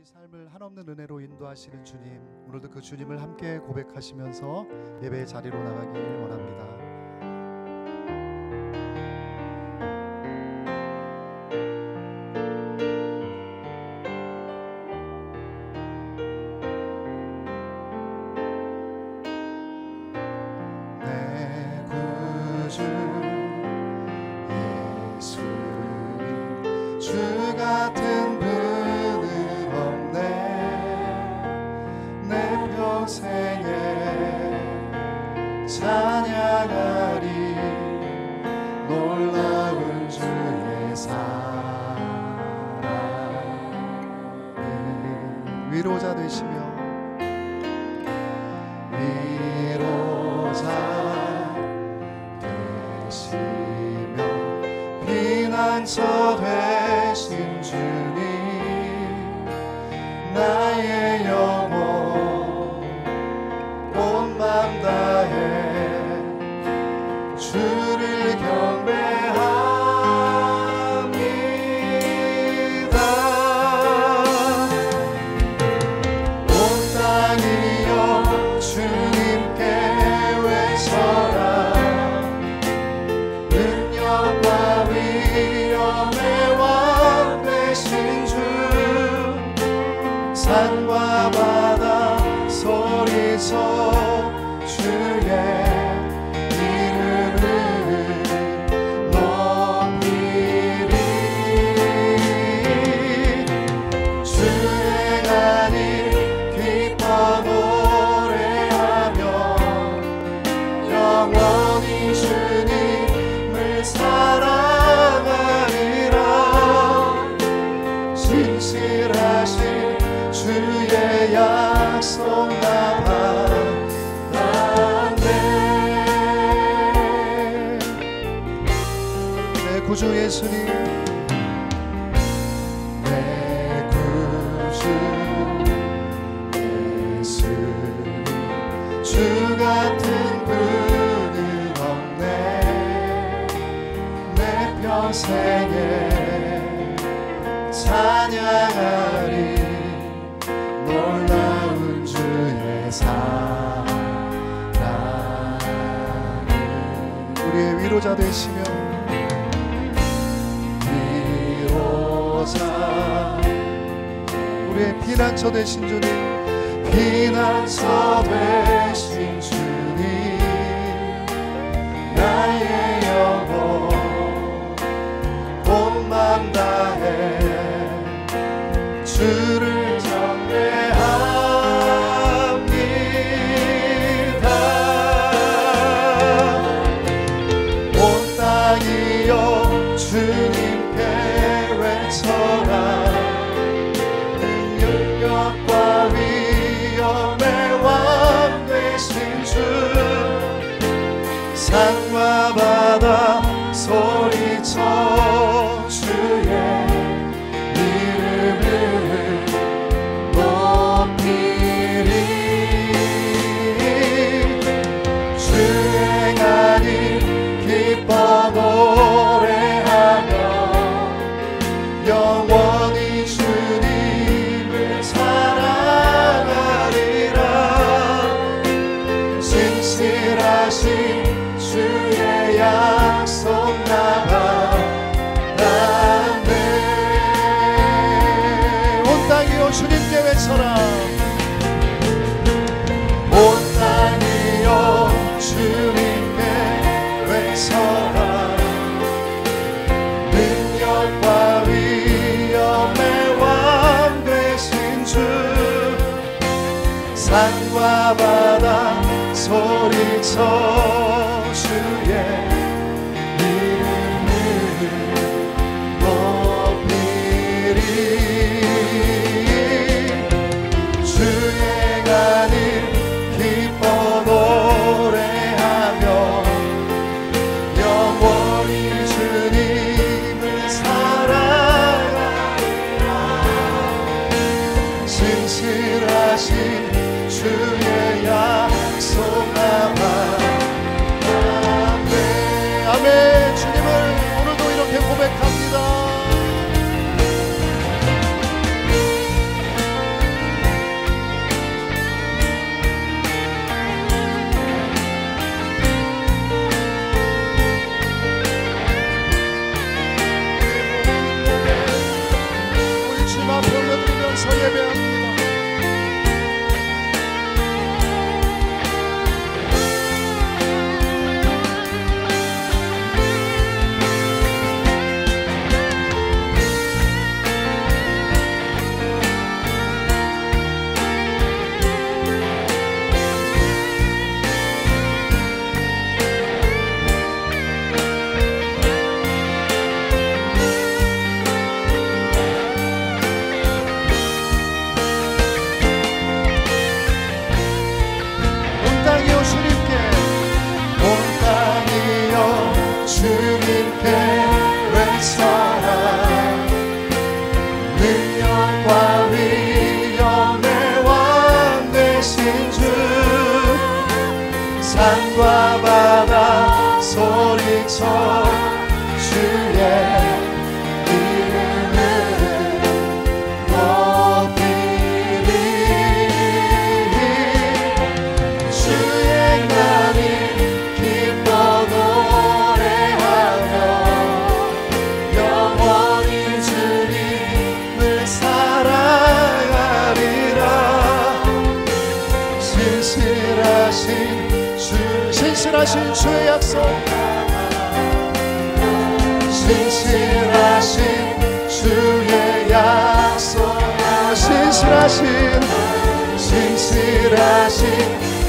삶을 한없는 은혜로 인도하시는 주님, 오늘도 그 주님을 함께 고백하시면서 예배의 자리로 나가길 원합니다. 내 구주 예수님, 주 같은 분은 없네. 내 평생에 찬양하리 놀라운 주의 사랑. 위로자 되시며 피난처 되신 주님, 나의 영혼 온 맘 다해 주를 경배합니다. 온 땅이여 주님께 외쳐라. 산과 바다 소리쳐 주의 이름을 높이리. 주행하니 기뻐 노래하며 영원히 주님을 사랑하리라. 진실하신 주의 약속 나 받았네. 내 구주 예수님, 내 구주 예수님, 주 같은 분은 없네. 내 평생에 찬양하리 놀라운 주의 사랑. 우리의 위로자 되시며 위로자, 우리의 피난처 되신 주님, 피난처 되신 주님, 나의 영혼 온 맘 다해 주를 경배합니다. 온 땅이여 주님께 외쳐라. 능력과 위엄의 왕 되신 주, 산과 바다 소리쳐 주의 노래하며 영원히 주님을 사랑하리라. 진실하신 주의 약속 나 받았네. 온 땅이여 주님께 외쳐라. 온 땅이여 주님께 외쳐라. 능력과 위엄의 왕 되신 주, 산과 바다 소리쳐 주의 이름을 높이리. 주행하니 기뻐 노래하며 영원히 주님을 사랑하리라. 진실하신 주의 약속 나 받았네. 아멘. 주님을 오늘도 이렇게 고백합니다. 올려드리면서 예배합니다. 산과 바다 소리쳐 주의 이름을 높이리. 주의 날이 기뻐 노래하며 영원히 주님을 사랑하리라. 신실하신 주의 약속, 신실하신 주의 약속, 신실하신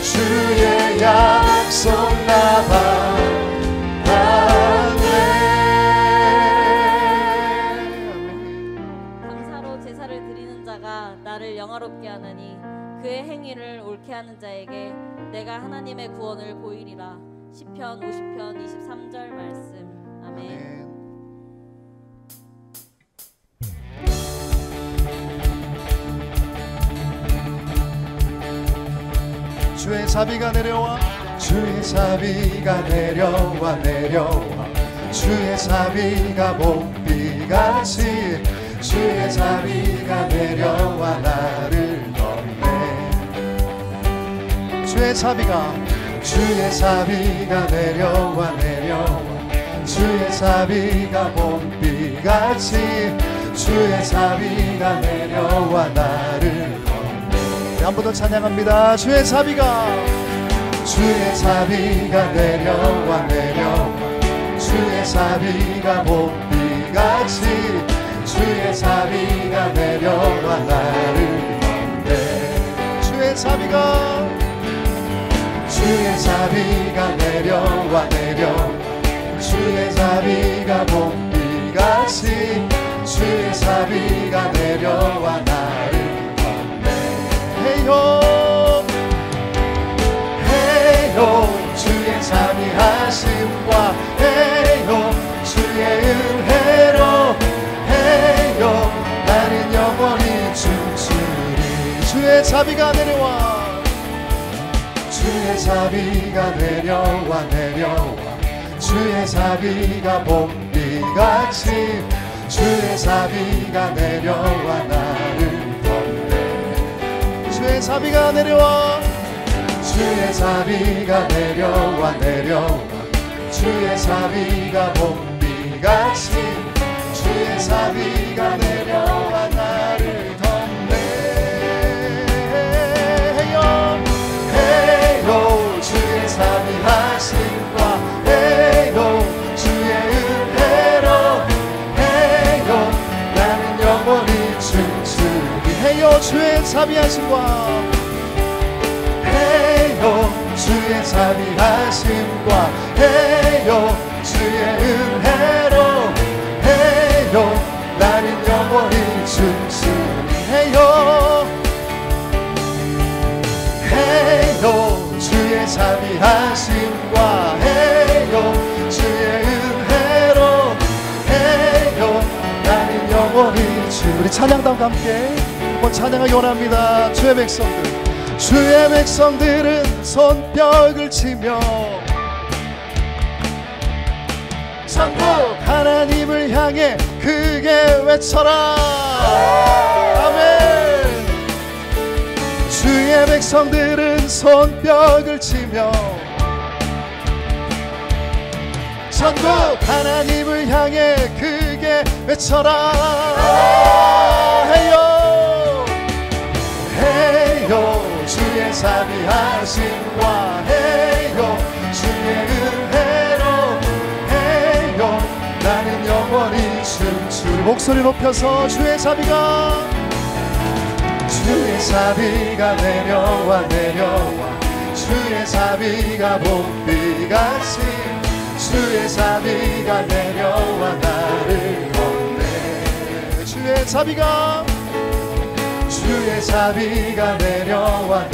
주의 약속 나 받네. 감사로 제사를 드리는 자가 나를 영화롭게 하느니 그의 행위를 옳게 하는 자에게 내가 하나님의 구원을 보이리라. 시편 50편 23절 말씀. 아멘. 주의 자비가 내려와, 주의 자비가 내려와 내려와, 주의 자비가 봄비같이 주의 자비가 내려와 나를 덮네. 주의 자비가 내려와 내려와, 주의 자비가 봄비같이 주의 자비가 내려와 나를 덮네. 한 번 더 찬양합니다. 주의 자비가 내려와 내려와, 주의 자비가 봄비같이 주의 자비가 내려와 나를 덮네. 주의 자비가 내려와 내려와, 주의 자비가 봄비같이 주의 자비가 내려와 나를 덮네. 헤이요 주의 자비하심과 헤이요 주의 은혜로 헤이요 나는 영원히 춤추리. 주의 자비가 내려와, 주의 자비가 내려와 내려와, 주의 자비가 봄비같이 주의 자비가 내려와 나를 덮네. 주의 자비가 내려와, 주의 자비가 내려와 내려와, 주의 자비가 봄비같이 주의 자비가 내려와 나를 덮네. 헤이요 주의 자비하심과 헤이요 주의 은혜로 헤이요 나는 영원히 춤추리. 헤이요 주의 자비하심과 헤이요 주의 자비하심과 헤이요 주의 은혜로 헤이요 나는 영원히 춤추리. 헤이요 주의 자비하심과 헤이요 주의 은혜로 헤이요 나는 영원히 춤. 우리 찬양단과 함께 한번 찬양하기 원합니다. 주의 백성들은 손뼉을 치며 천국 하나님을 향해 크게 외쳐라. 아멘. 주의 백성들은 손뼉을 치며 천국 하나님을 향해 크게 외쳐라. 헤이요 하심과 해요 주의 은혜로 해요 나는 영원히 춤추리 목소리 높여서 주의 자비가 내려와 주의 자비가 봄비같이 주의 자비가 내려와 나를 건네 주의 자비가 내려와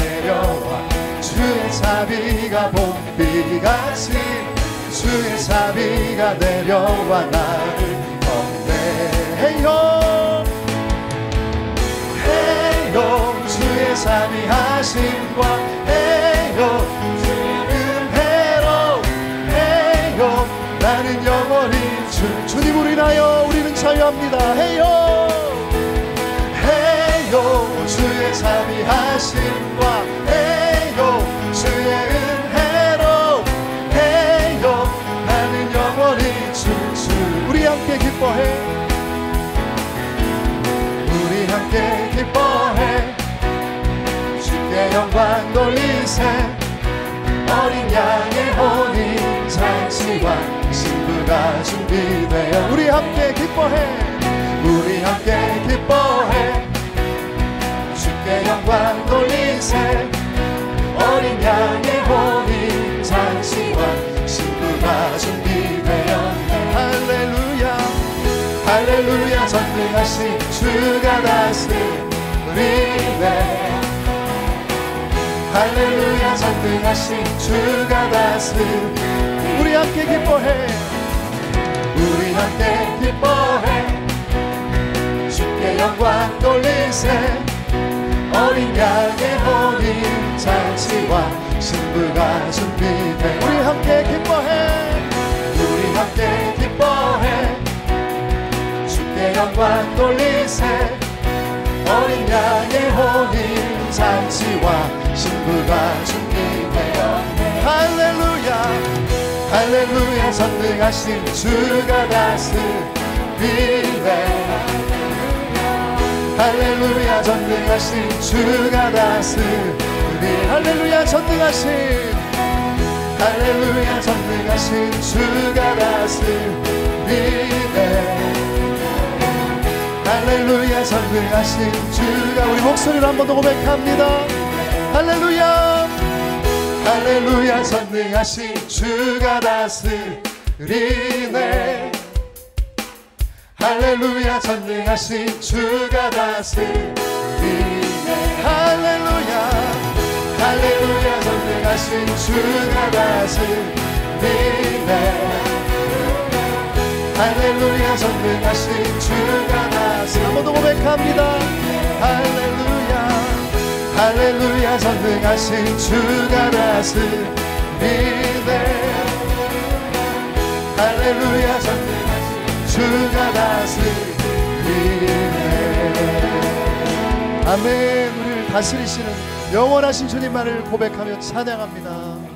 주의 자비가 봄비같이 주의 자비가 내려와 나를 건네해요 주의 자비하심과 해요 주의 은혜로 해요 나는 영원히 주님을 인하여 우리는 자유합니다 해요 주의 자비하심과 해요 주의 은혜로 해요 나는 영원히 우리 함께 기뻐해 우리 함께 기뻐해 주께 영광 돌리세 어린 양의 혼인 잔치와 신부가 준비되어 우리 함께 기뻐해 주께 영광 돌리세 어린 양의 혼인 잔치와 신부가 준비되었네 할렐루야 전능하신 주가 다스리네 할렐루야 전능하신 주가 다스리네 우리 함께 기뻐해 주께 영광 돌리세 어린 양의 혼인 잔치와 신부가 준비돼 우리 함께 기뻐해 주께 영광 돌리세 어린 양의 혼인 잔치와 신부가 준비되었네 할렐루야 전능하신 주가 다스리네 할렐루야 전능하신 주가 다스리네 할렐루야 전능하신 주가 다스리네 할렐루야 전능하신 주가 우리 목소리로 한 번 더 고백합니다 할렐루야 전능하신 주가 다스리네 할렐루야 전능하신 주가 다스리네 할렐루야 전능하신 주가 다스리네 할렐루야 전능하신 주가 다스리네 한 번 더 고백합니다 할렐루야 전능하신 주가 다스리네 할렐루야 전능하신 주가 다스리네 아멘 우리를 다스리시는 영원하신 주님만을 고백하며 찬양합니다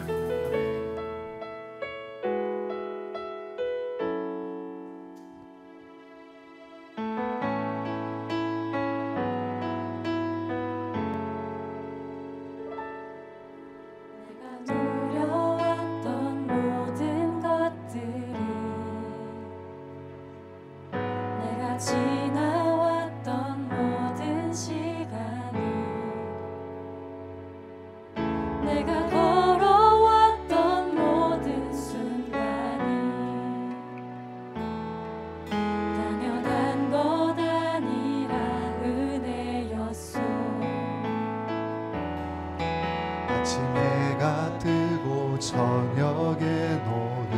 지나왔던 모든 시간이 내가 걸어왔던 모든 순간이 당연한 것 아니라 은혜였소 아침에 해가 뜨고 저녁에 노을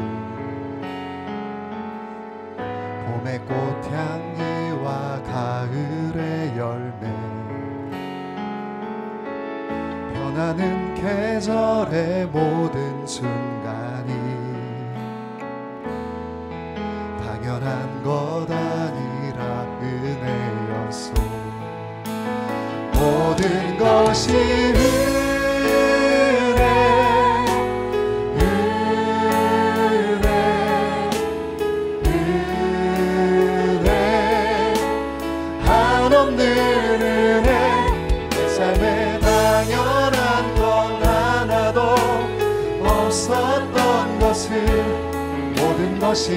봄의 꽃향기와 가을의 열매 변하는 계절의 모든 순간이 당연한 것 아니라 은혜였소 모든 것이 한없는 은혜 내 삶에 당연한 건 하나 것이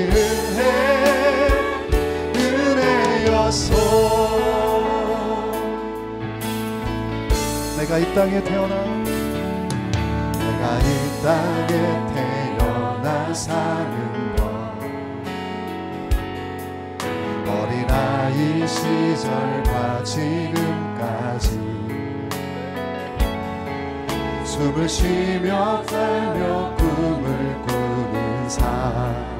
은혜였소. 내가 이 땅에 태어나 사는 것, 어린아이 시절과 지금까지 숨을 쉬며 살며 꿈을 꾸는 삶,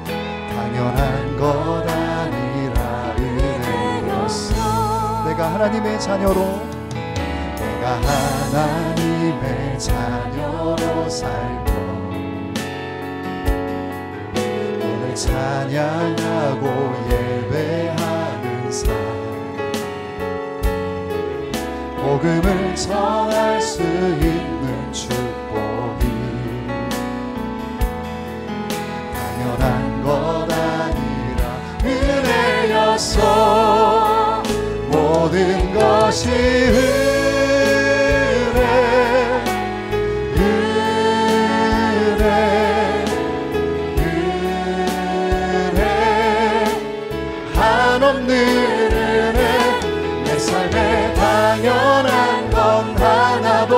당연한 것 아니라 은혜였어. 내가 하나님의 자녀로, 내가 하나님의 자녀로 살고 오늘 찬양하고 예배하는 삶, 복음을 전할 수 있는 축복이 당연한 것 아니라 은혜였어. 모든 것이 한없는 은혜, 내 삶에 당연한 건 하나도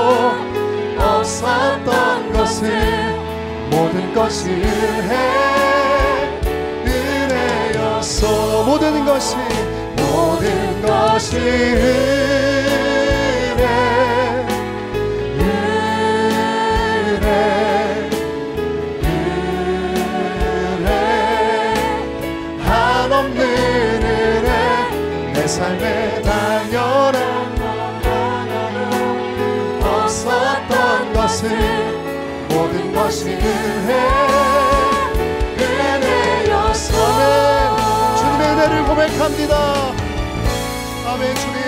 없었던 것을, 모든 것이 은혜였어. 모든 것이 한없는 은혜, 내 삶에 당연한 건 하나도 없었던 것을, 모든 것이 은혜였어. 주님의 은혜를 고백합니다. 아멘. 주님,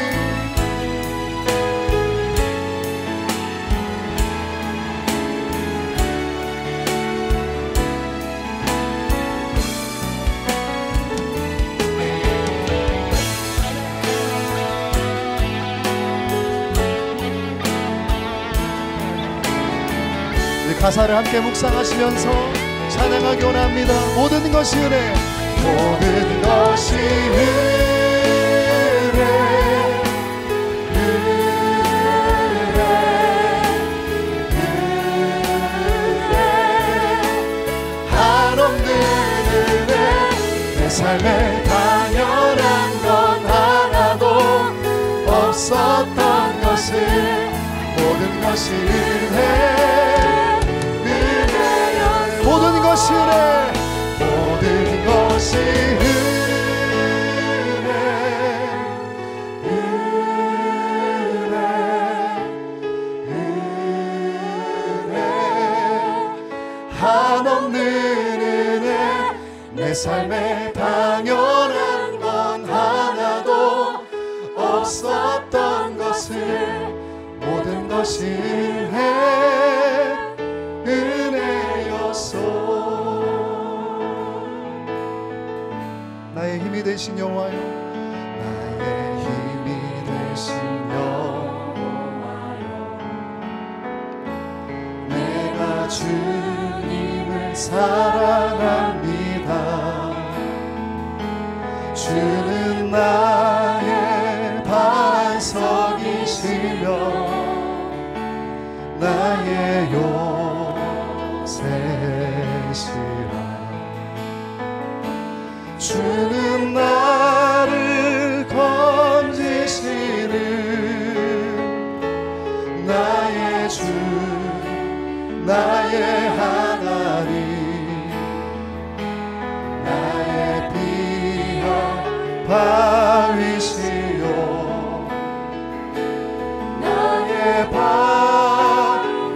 가사를 함께 묵상하시면서 찬양하기 원합니다. 모든 것이 은혜, 모든 것이 은혜, 한없는 은혜, 내 삶에 당연한 건 하나도 없었던 것을, 모든 것이 모든 것이 은혜, 모든 것이 은혜, 한없는 은혜, 내 삶에 당연한 건 하나도 없었던 것을, 모든 것이 은혜였어. 나의 힘이 되신 여호와여, 나의 힘이 되신 여호와여, 내가 주님을 사랑합니다. 주는 나의 반석이시며 나의 요새시라. 주는 나를 건지시는 나의 주, 나의 하나님, 나의 피할 바위시요, 나의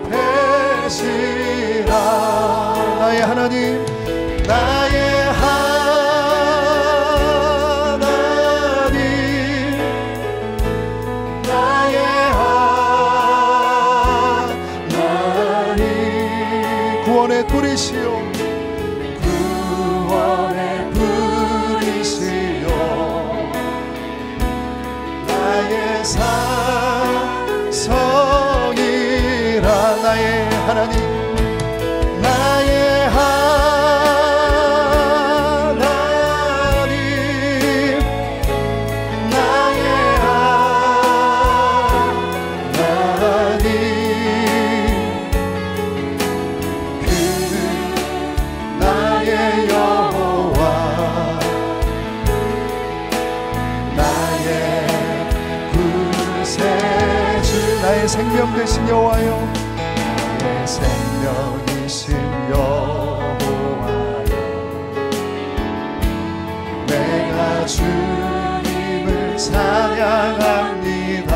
방패시라. 나의 하나님, 나의 하나님, 나의 하나님, 구원의 뿌리시요, 구원의 뿌리시요, 나의 산성이라. 나의 하나님, 나의 하나님, 나의 생명 되신 여호와여, 나의 생명이신 여호와여, 내가 주님을 찬양합니다.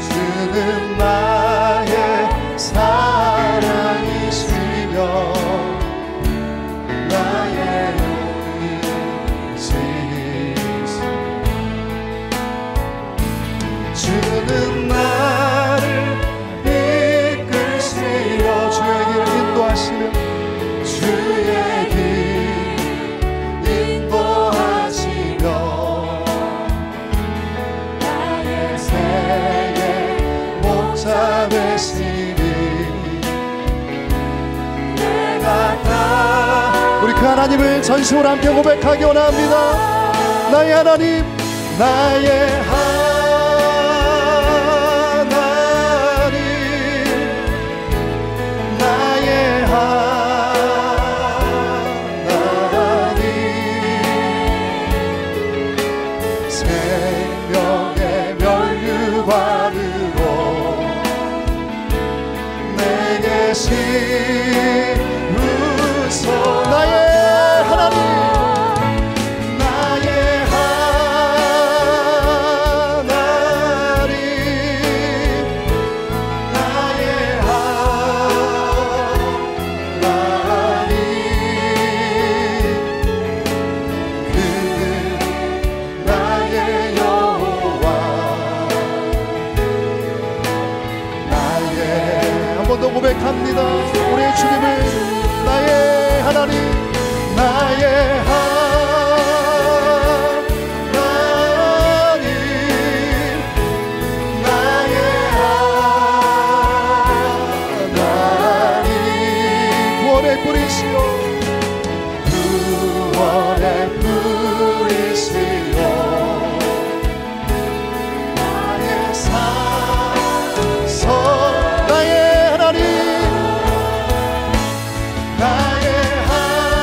주는 나의 사랑이시며 나의 의지시며, 주는 나를 이끌시며 주의 길 인도하시는, 주의 길 인도하시며 나의 새의 목자 되시니 내가 다. 우리 그 하나님을 전심으로 함께 고백하기 원합니다. 나의 하나님, 나의 하나님, 나의 하나님, 생명의 면류관으로 내게 심으소. 나의 하나님, 나의 하나님, 나의 하나님, 그는 나의 여호와, 나의. 한 번 더 고백합니다. 우리의 주님을, 나의 하나님, 나의 하나님, 나의 하나님, 구원의 뿌리시오, 구원의 뿌리시오, 나의 산성, 나의 하나님, 나의 하나님,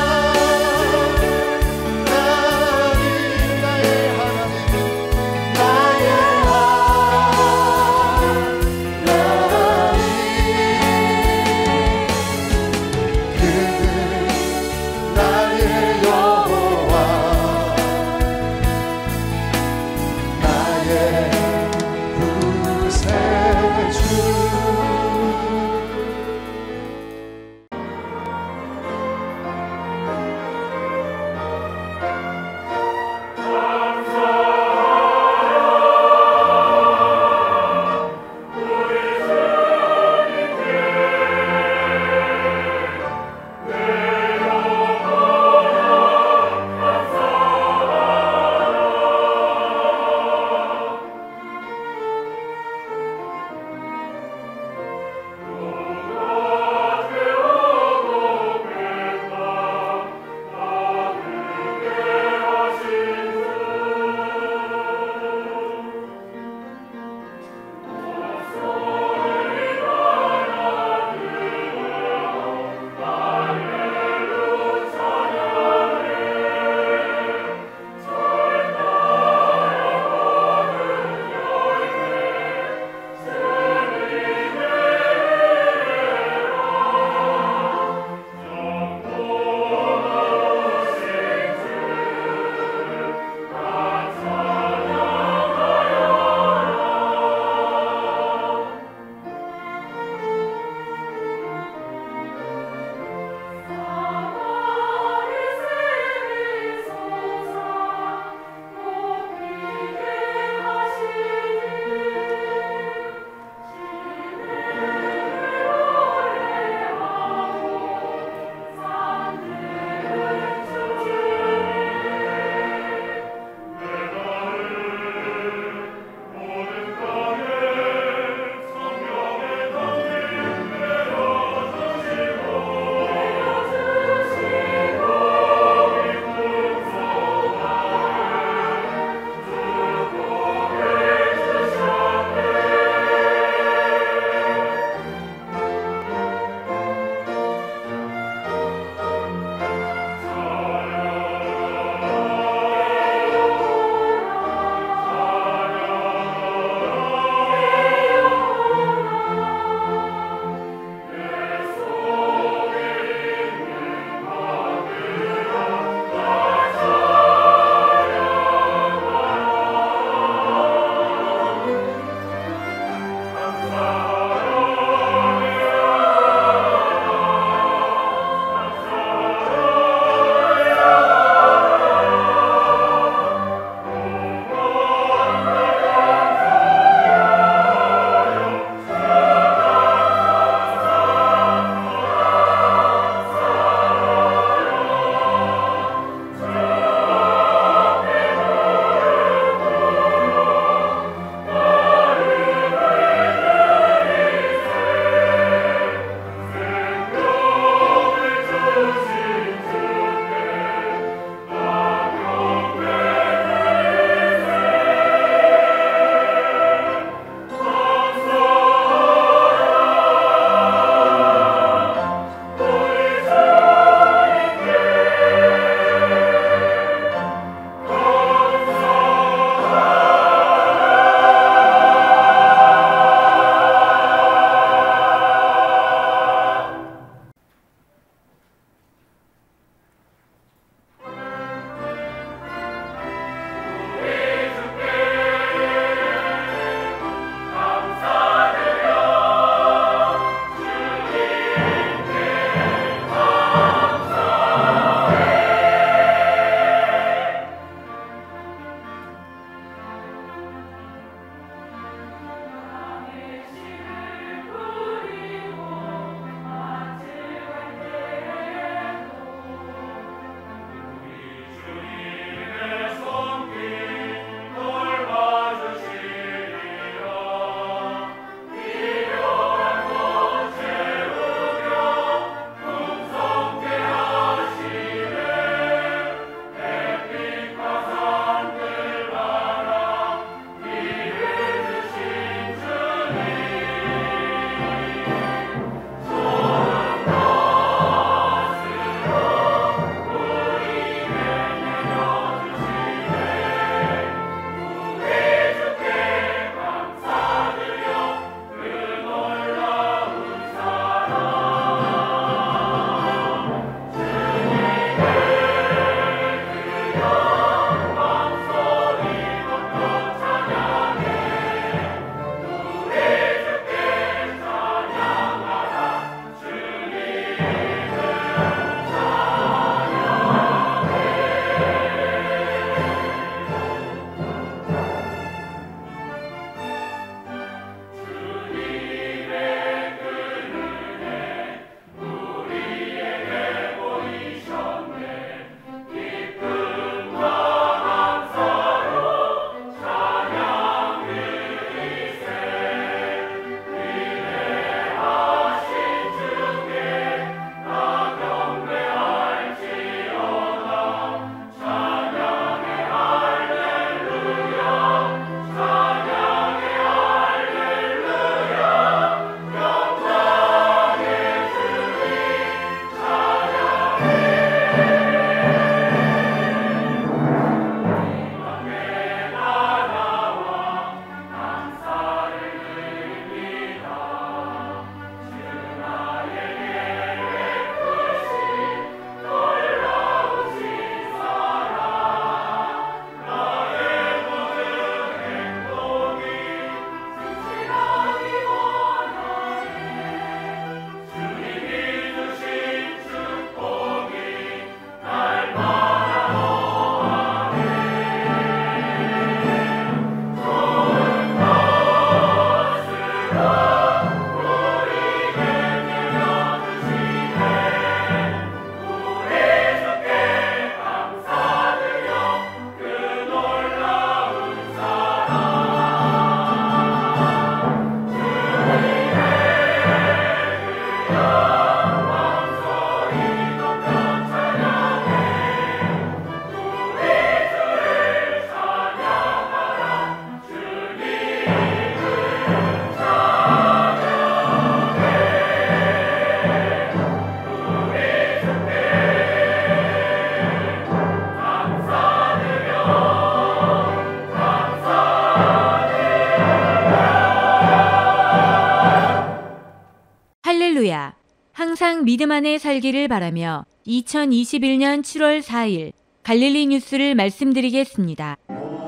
항상 믿음 안에 살기를 바라며 2021년 7월 4일 갈릴리 뉴스를 말씀드리겠습니다.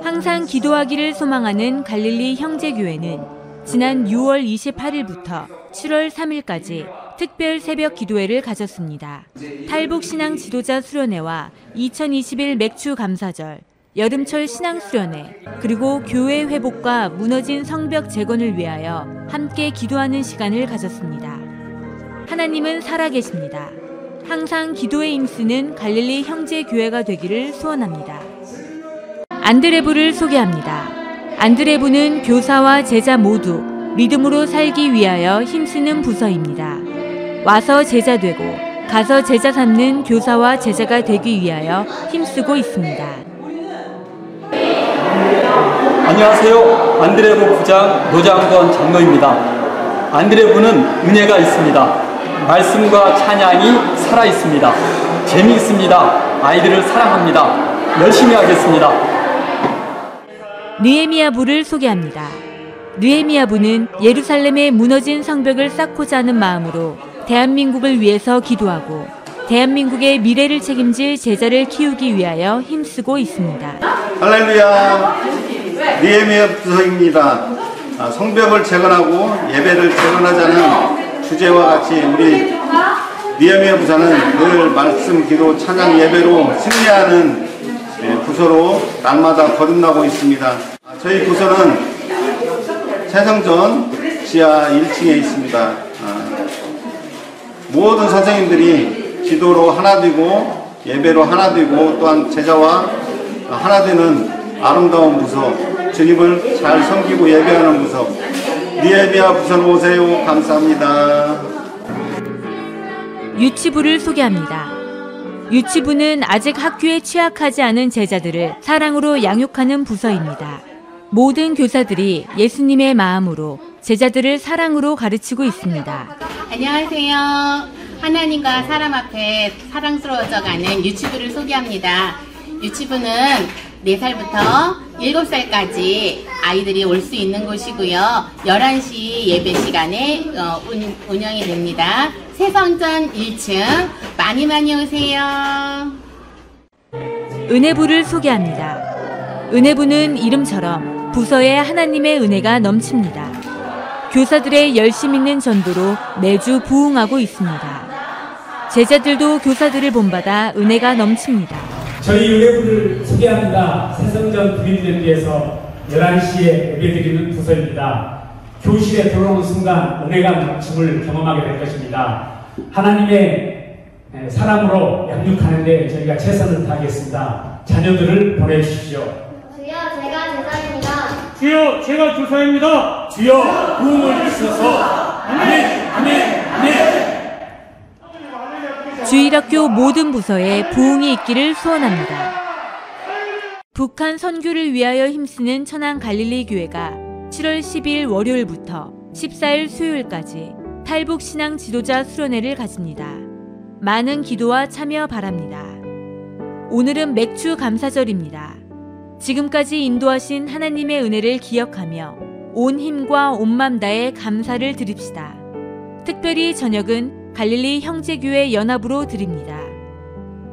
항상 기도하기를 소망하는 갈릴리 형제교회는 지난 6월 28일부터 7월 3일까지 특별 새벽 기도회를 가졌습니다. 탈북 신앙 지도자 수련회와 2021 맥주 감사절, 여름철 신앙 수련회, 그리고 교회 회복과 무너진 성벽 재건을 위하여 함께 기도하는 시간을 가졌습니다. 하나님은 살아계십니다. 항상 기도에 힘쓰는 갈릴리 형제교회가 되기를 소원합니다. 안드레부를 소개합니다. 안드레부는 교사와 제자 모두 믿음으로 살기 위하여 힘쓰는 부서입니다. 와서 제자 되고 가서 제자 삼는 교사와 제자가 되기 위하여 힘쓰고 있습니다. 안녕하세요. 안드레부 부장 노장권 장로입니다. 안드레부는 은혜가 있습니다. 말씀과 찬양이 살아있습니다. 재미있습니다. 아이들을 사랑합니다. 열심히 하겠습니다. 느헤미야부를 소개합니다. 느헤미야부는 예루살렘의 무너진 성벽을 쌓고자 하는 마음으로 대한민국을 위해서 기도하고 대한민국의 미래를 책임질 제자를 키우기 위하여 힘쓰고 있습니다. 할렐루야. 느헤미야 부서입니다. 성벽을 재건하고 예배를 재건하자는 주제와 같이 우리 느헤미야 부서는 늘 말씀, 기도, 찬양, 예배로 승리하는 부서로 날마다 거듭나고 있습니다. 저희 부서는 새성전 지하 1층에 있습니다. 모든 선생님들이 기도로 하나 되고 예배로 하나 되고 또한 제자와 하나 되는 아름다운 부서, 주님을 잘 섬기고 예배하는 부서, 느헤미야 부서로 오세요. 감사합니다. 유치부를 소개합니다. 유치부는 아직 학교에 취약하지 않은 제자들을 사랑으로 양육하는 부서입니다. 모든 교사들이 예수님의 마음으로 제자들을 사랑으로 가르치고 있습니다. 안녕하세요. 하나님과 사람 앞에 사랑스러워져가는 유치부를 소개합니다. 유치부는 4살부터 7살까지 아이들이 올 수 있는 곳이고요. 11시 예배 시간에 운영이 됩니다. 새성전 1층 많이 오세요. 은혜부를 소개합니다. 은혜부는 이름처럼 부서에 하나님의 은혜가 넘칩니다. 교사들의 열심 있는 전도로 매주 부흥하고 있습니다. 제자들도 교사들을 본받아 은혜가 넘칩니다. 저희 은혜부를 소개합니다. 새성전 부인들께서 11시에 예배드리는 부서입니다. 교실에 들어오는 순간 은혜가 넘침을 경험하게 될 것입니다. 하나님의 사랑으로 양육하는 데 저희가 최선을 다하겠습니다. 자녀들을 보내주십시오. 주여, 제가 제자입니다. 주여, 제가 교사입니다. 주여, 부흥을 주셔서 아멘, 아멘, 아멘. 주일학교 모든 부서에 부흥이 있기를 소원합니다. 북한 선교를 위하여 힘쓰는 천안 갈릴리 교회가 7월 10일 월요일부터 14일 수요일까지 탈북 신앙 지도자 수련회를 가집니다. 많은 기도와 참여 바랍니다. 오늘은 맥주 감사절입니다. 지금까지 인도하신 하나님의 은혜를 기억하며 온 힘과 온 맘 다해 감사를 드립시다. 특별히 저녁은 갈릴리 형제교회 연합으로 드립니다.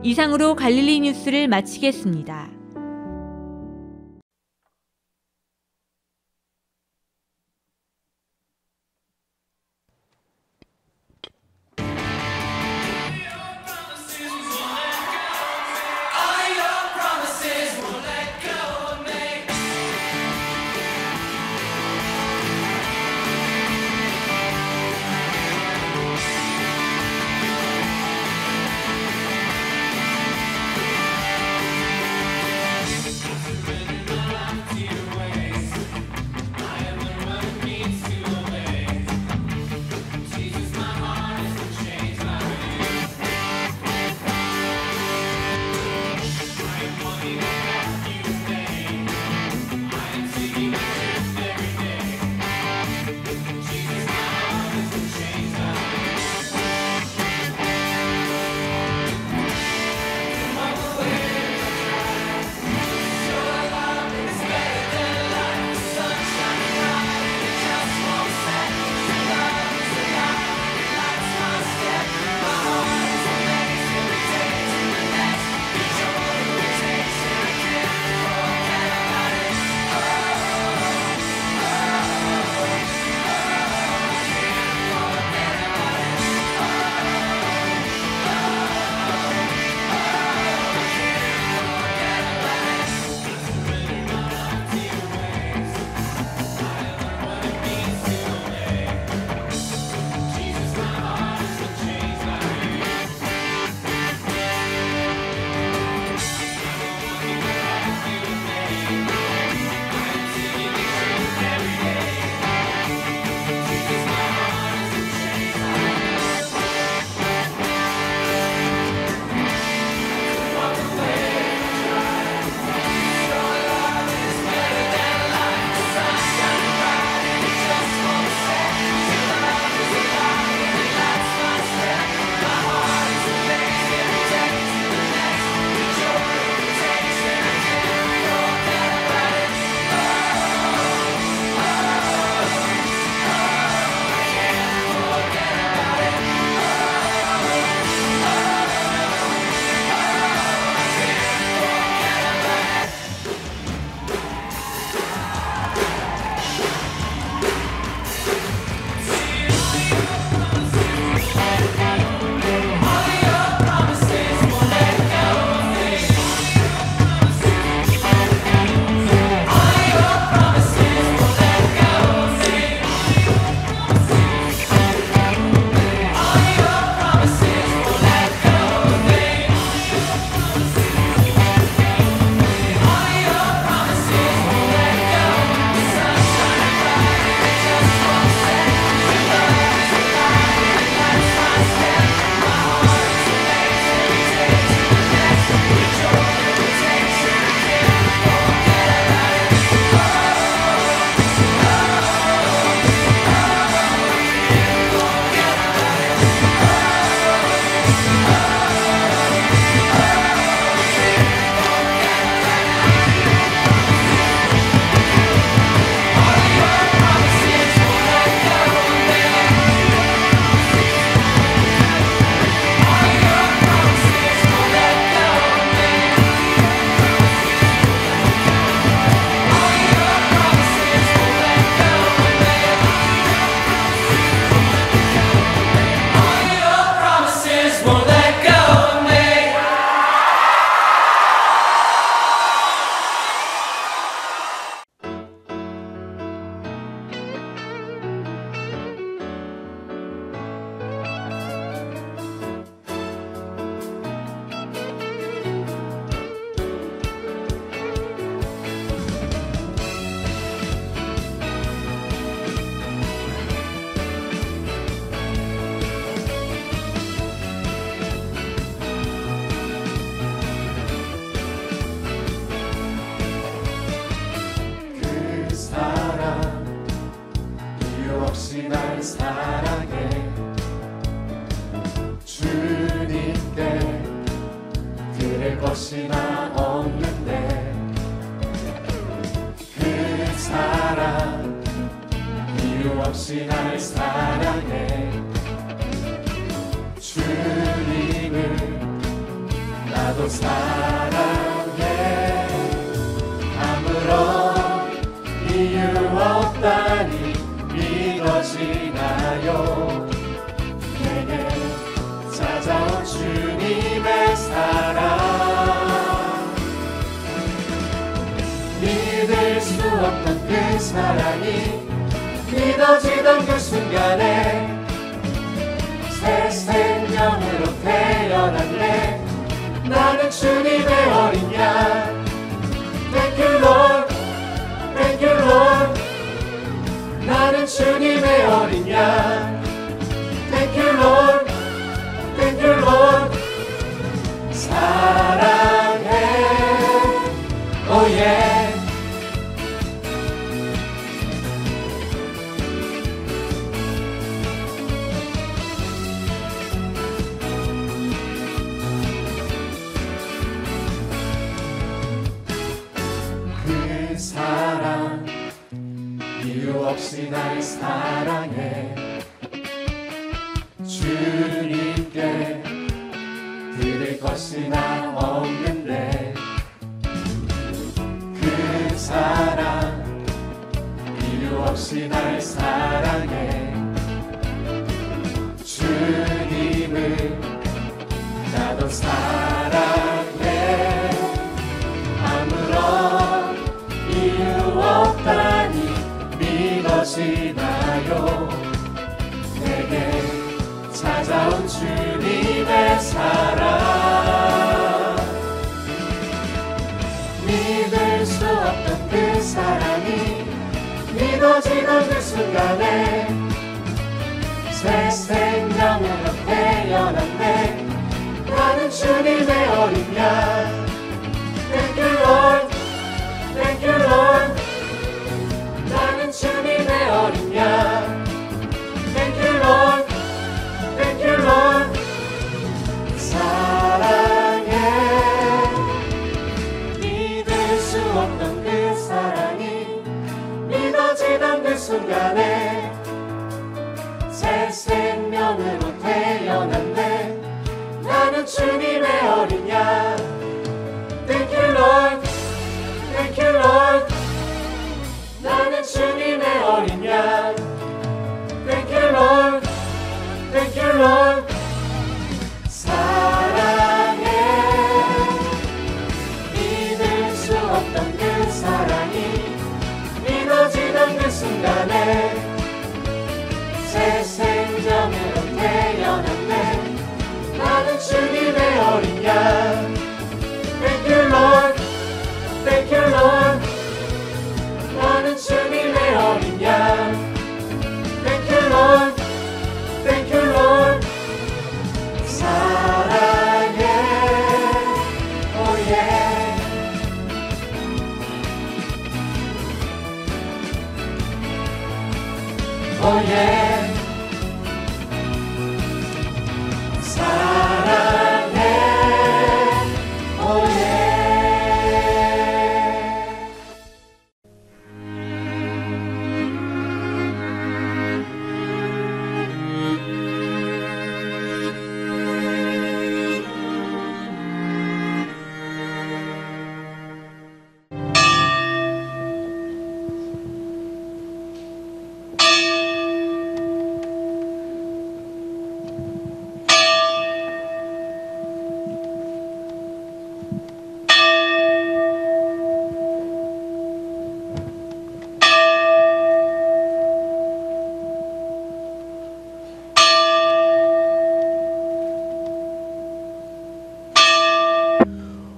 이상으로 갈릴리 뉴스를 마치겠습니다. 사랑해 주님께 드릴 것이 나 없는데 그 사랑 이유 없이 날 사랑해 주님을 나도 사랑해 아무런 이유가 없다니 믿어지나요 내게 찾아온 주님의 사랑 믿을 수 없던 그 사랑이 믿어지던 그 순간에 새 생명으로 태어났네 나는 주님의 어린 양 Thank you Lord Thank you Lord 나는 주님의 어린 양 Thank you Lord Thank you Lord 사랑해 Oh yeah 그 사랑 이유 없이 날 사랑해 주님께 드릴 것이 나 없는데 그 사랑 이유 없이 날 사랑해 주님을 나도 사랑해 아무런 이유 없다니 믿어지나요 내게 찾아온 주님의 사랑 믿을 수 없던 그 사랑이 믿어지던 그 순간에 새 생명으로 태어났네 나는 주님의 어린 양 Thank you Lord Thank you Lord 나는 주님의 어린 양 Thank you Lord Thank you Lord 사랑해 믿을 수 없던 그 사랑이 믿어지던 그 순간에 새 생명으로 태어났네 나는 주님의 어린 양 Thank you Lord Thank you Lord 나는 주님의 어린 양 Thank you Lord Thank you Lord 사랑해 믿을 수 없던 그 사랑이 믿어지던 그 순간에 새 생명으로 태어났네 나는 주님의 어린 양 Thank you Lord Thank you Lord 나는 주님의 어린 양 Thank you Lord Thank you Lord 사랑해 Oh yeah Oh yeah 사랑해 Oh yeah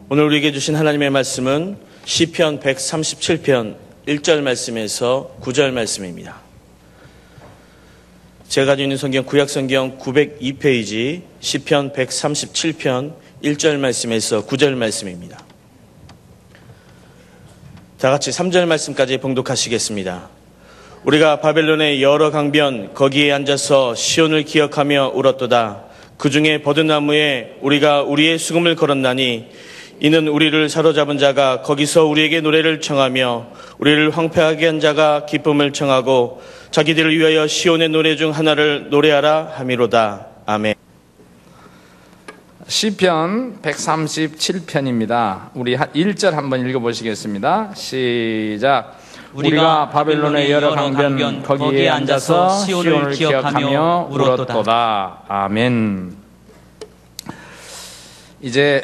오늘 우리에게 주신 하나님의 말씀은 시편 137편 1절 말씀에서 9절 말씀입니다. 제가 가지고 있는 성경 구약성경 902페이지 시편 137편 1절 말씀에서 9절 말씀입니다. 다 같이 3절 말씀까지 봉독하시겠습니다. 우리가 바벨론의 여러 강변 거기에 앉아서 시온을 기억하며 울었도다. 그 중에 버드나무에 우리가 우리의 수금을 걸었나니 이는 우리를 사로잡은 자가 거기서 우리에게 노래를 청하며 우리를 황폐하게 한 자가 기쁨을 청하고 자기들을 위하여 시온의 노래 중 하나를 노래하라 함이로다. 아멘. 시편 137편입니다. 우리 1절 한번 읽어보시겠습니다. 시작. 우리가 바벨론의 여러 강변 거기에 앉아서 시온을 기억하며 울었도다. 아멘. 이제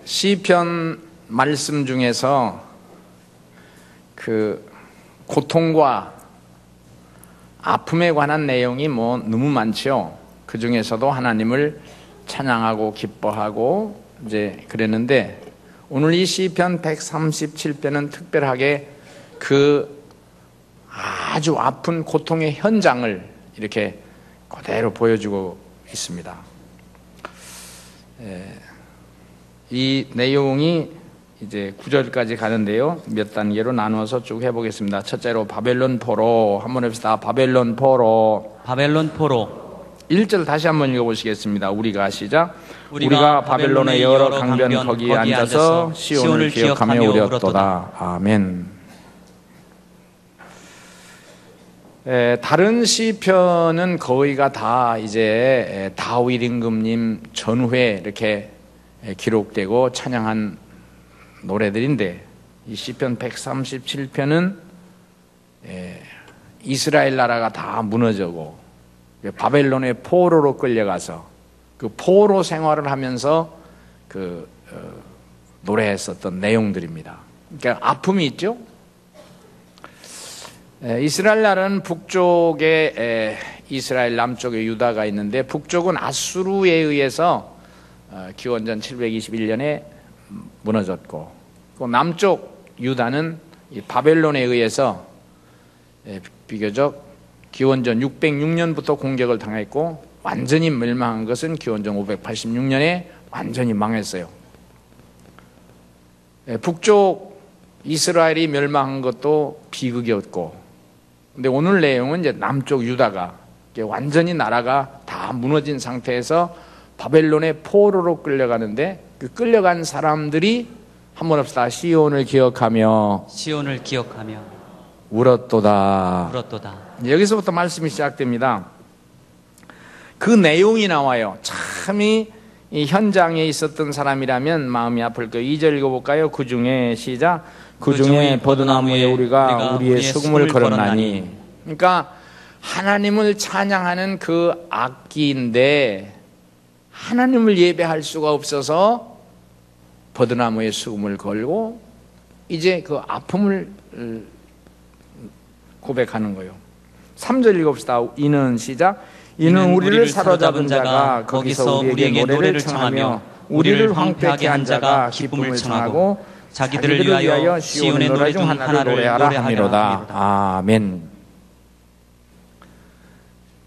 시편 말씀 중에서 그 고통과 아픔에 관한 내용이 뭐 너무 많죠. 그 중에서도 하나님을 찬양하고 기뻐하고 이제 그랬는데, 오늘 이 시편 137편은 특별하게 그 아주 아픈 고통의 현장을 이렇게 그대로 보여주고 있습니다. 이 내용이 이제 9절까지 가는데요. 몇 단계로 나누어서 쭉 해보겠습니다. 첫째로 바벨론 포로 한번 해봅시다. 바벨론 포로. 바벨론 포로. 1절 다시 한번 읽어보시겠습니다. 우리가 시작. 우리가 바벨론의 여러 강변 거기에 앉아서 시온을 기억하며 울었도다. 아멘. 다른 시편은 거의가 다 이제 다윗 임금님 전후에 이렇게 기록되고 찬양한 노래들인데, 이 시편 137편은 이스라엘 나라가 다 무너지고 바벨론의 포로로 끌려가서 그 포로 생활을 하면서 노래했었던 내용들입니다. 그러니까 아픔이 있죠. 이스라엘 나라는 북쪽에 이스라엘, 남쪽에 유다가 있는데, 북쪽은 아수르에 의해서 기원전 721년에 무너졌고, 남쪽 유다는 이 바벨론에 의해서 비교적 기원전 606년부터 공격을 당했고, 완전히 멸망한 것은 기원전 586년에 완전히 망했어요. 북쪽 이스라엘이 멸망한 것도 비극이었고, 근데 오늘 내용은 이제 남쪽 유다가 완전히 나라가 다 무너진 상태에서 바벨론의 포로로 끌려가는데, 그 끌려간 사람들이 한번 합시다. 시온을 기억하며 시온을 기억하며 울었도다. 울었도다. 여기서부터 말씀이 시작됩니다. 그 내용이 나와요. 참이 이 현장에 있었던 사람이라면 마음이 아플 거예요. 2절 읽어볼까요? 그 중에 시작. 그 중에 버드나무에 우리가 우리의 수금을 걸었나니. 그러니까 하나님을 찬양하는 그 악기인데 하나님을 예배할 수가 없어서 버드나무에 수금을 걸고 이제 그 아픔을 고백하는 거예요. 3절 읽읍시다. 이는 시작. 이는 우리를 사로잡은 자가 거기서 우리에게 노래를 청하며 우리를 황폐하게 한 자가 기쁨을 청하고 자기들을 위하여 시온의 노래 중 하나를 노래하라 함이로다. 아멘.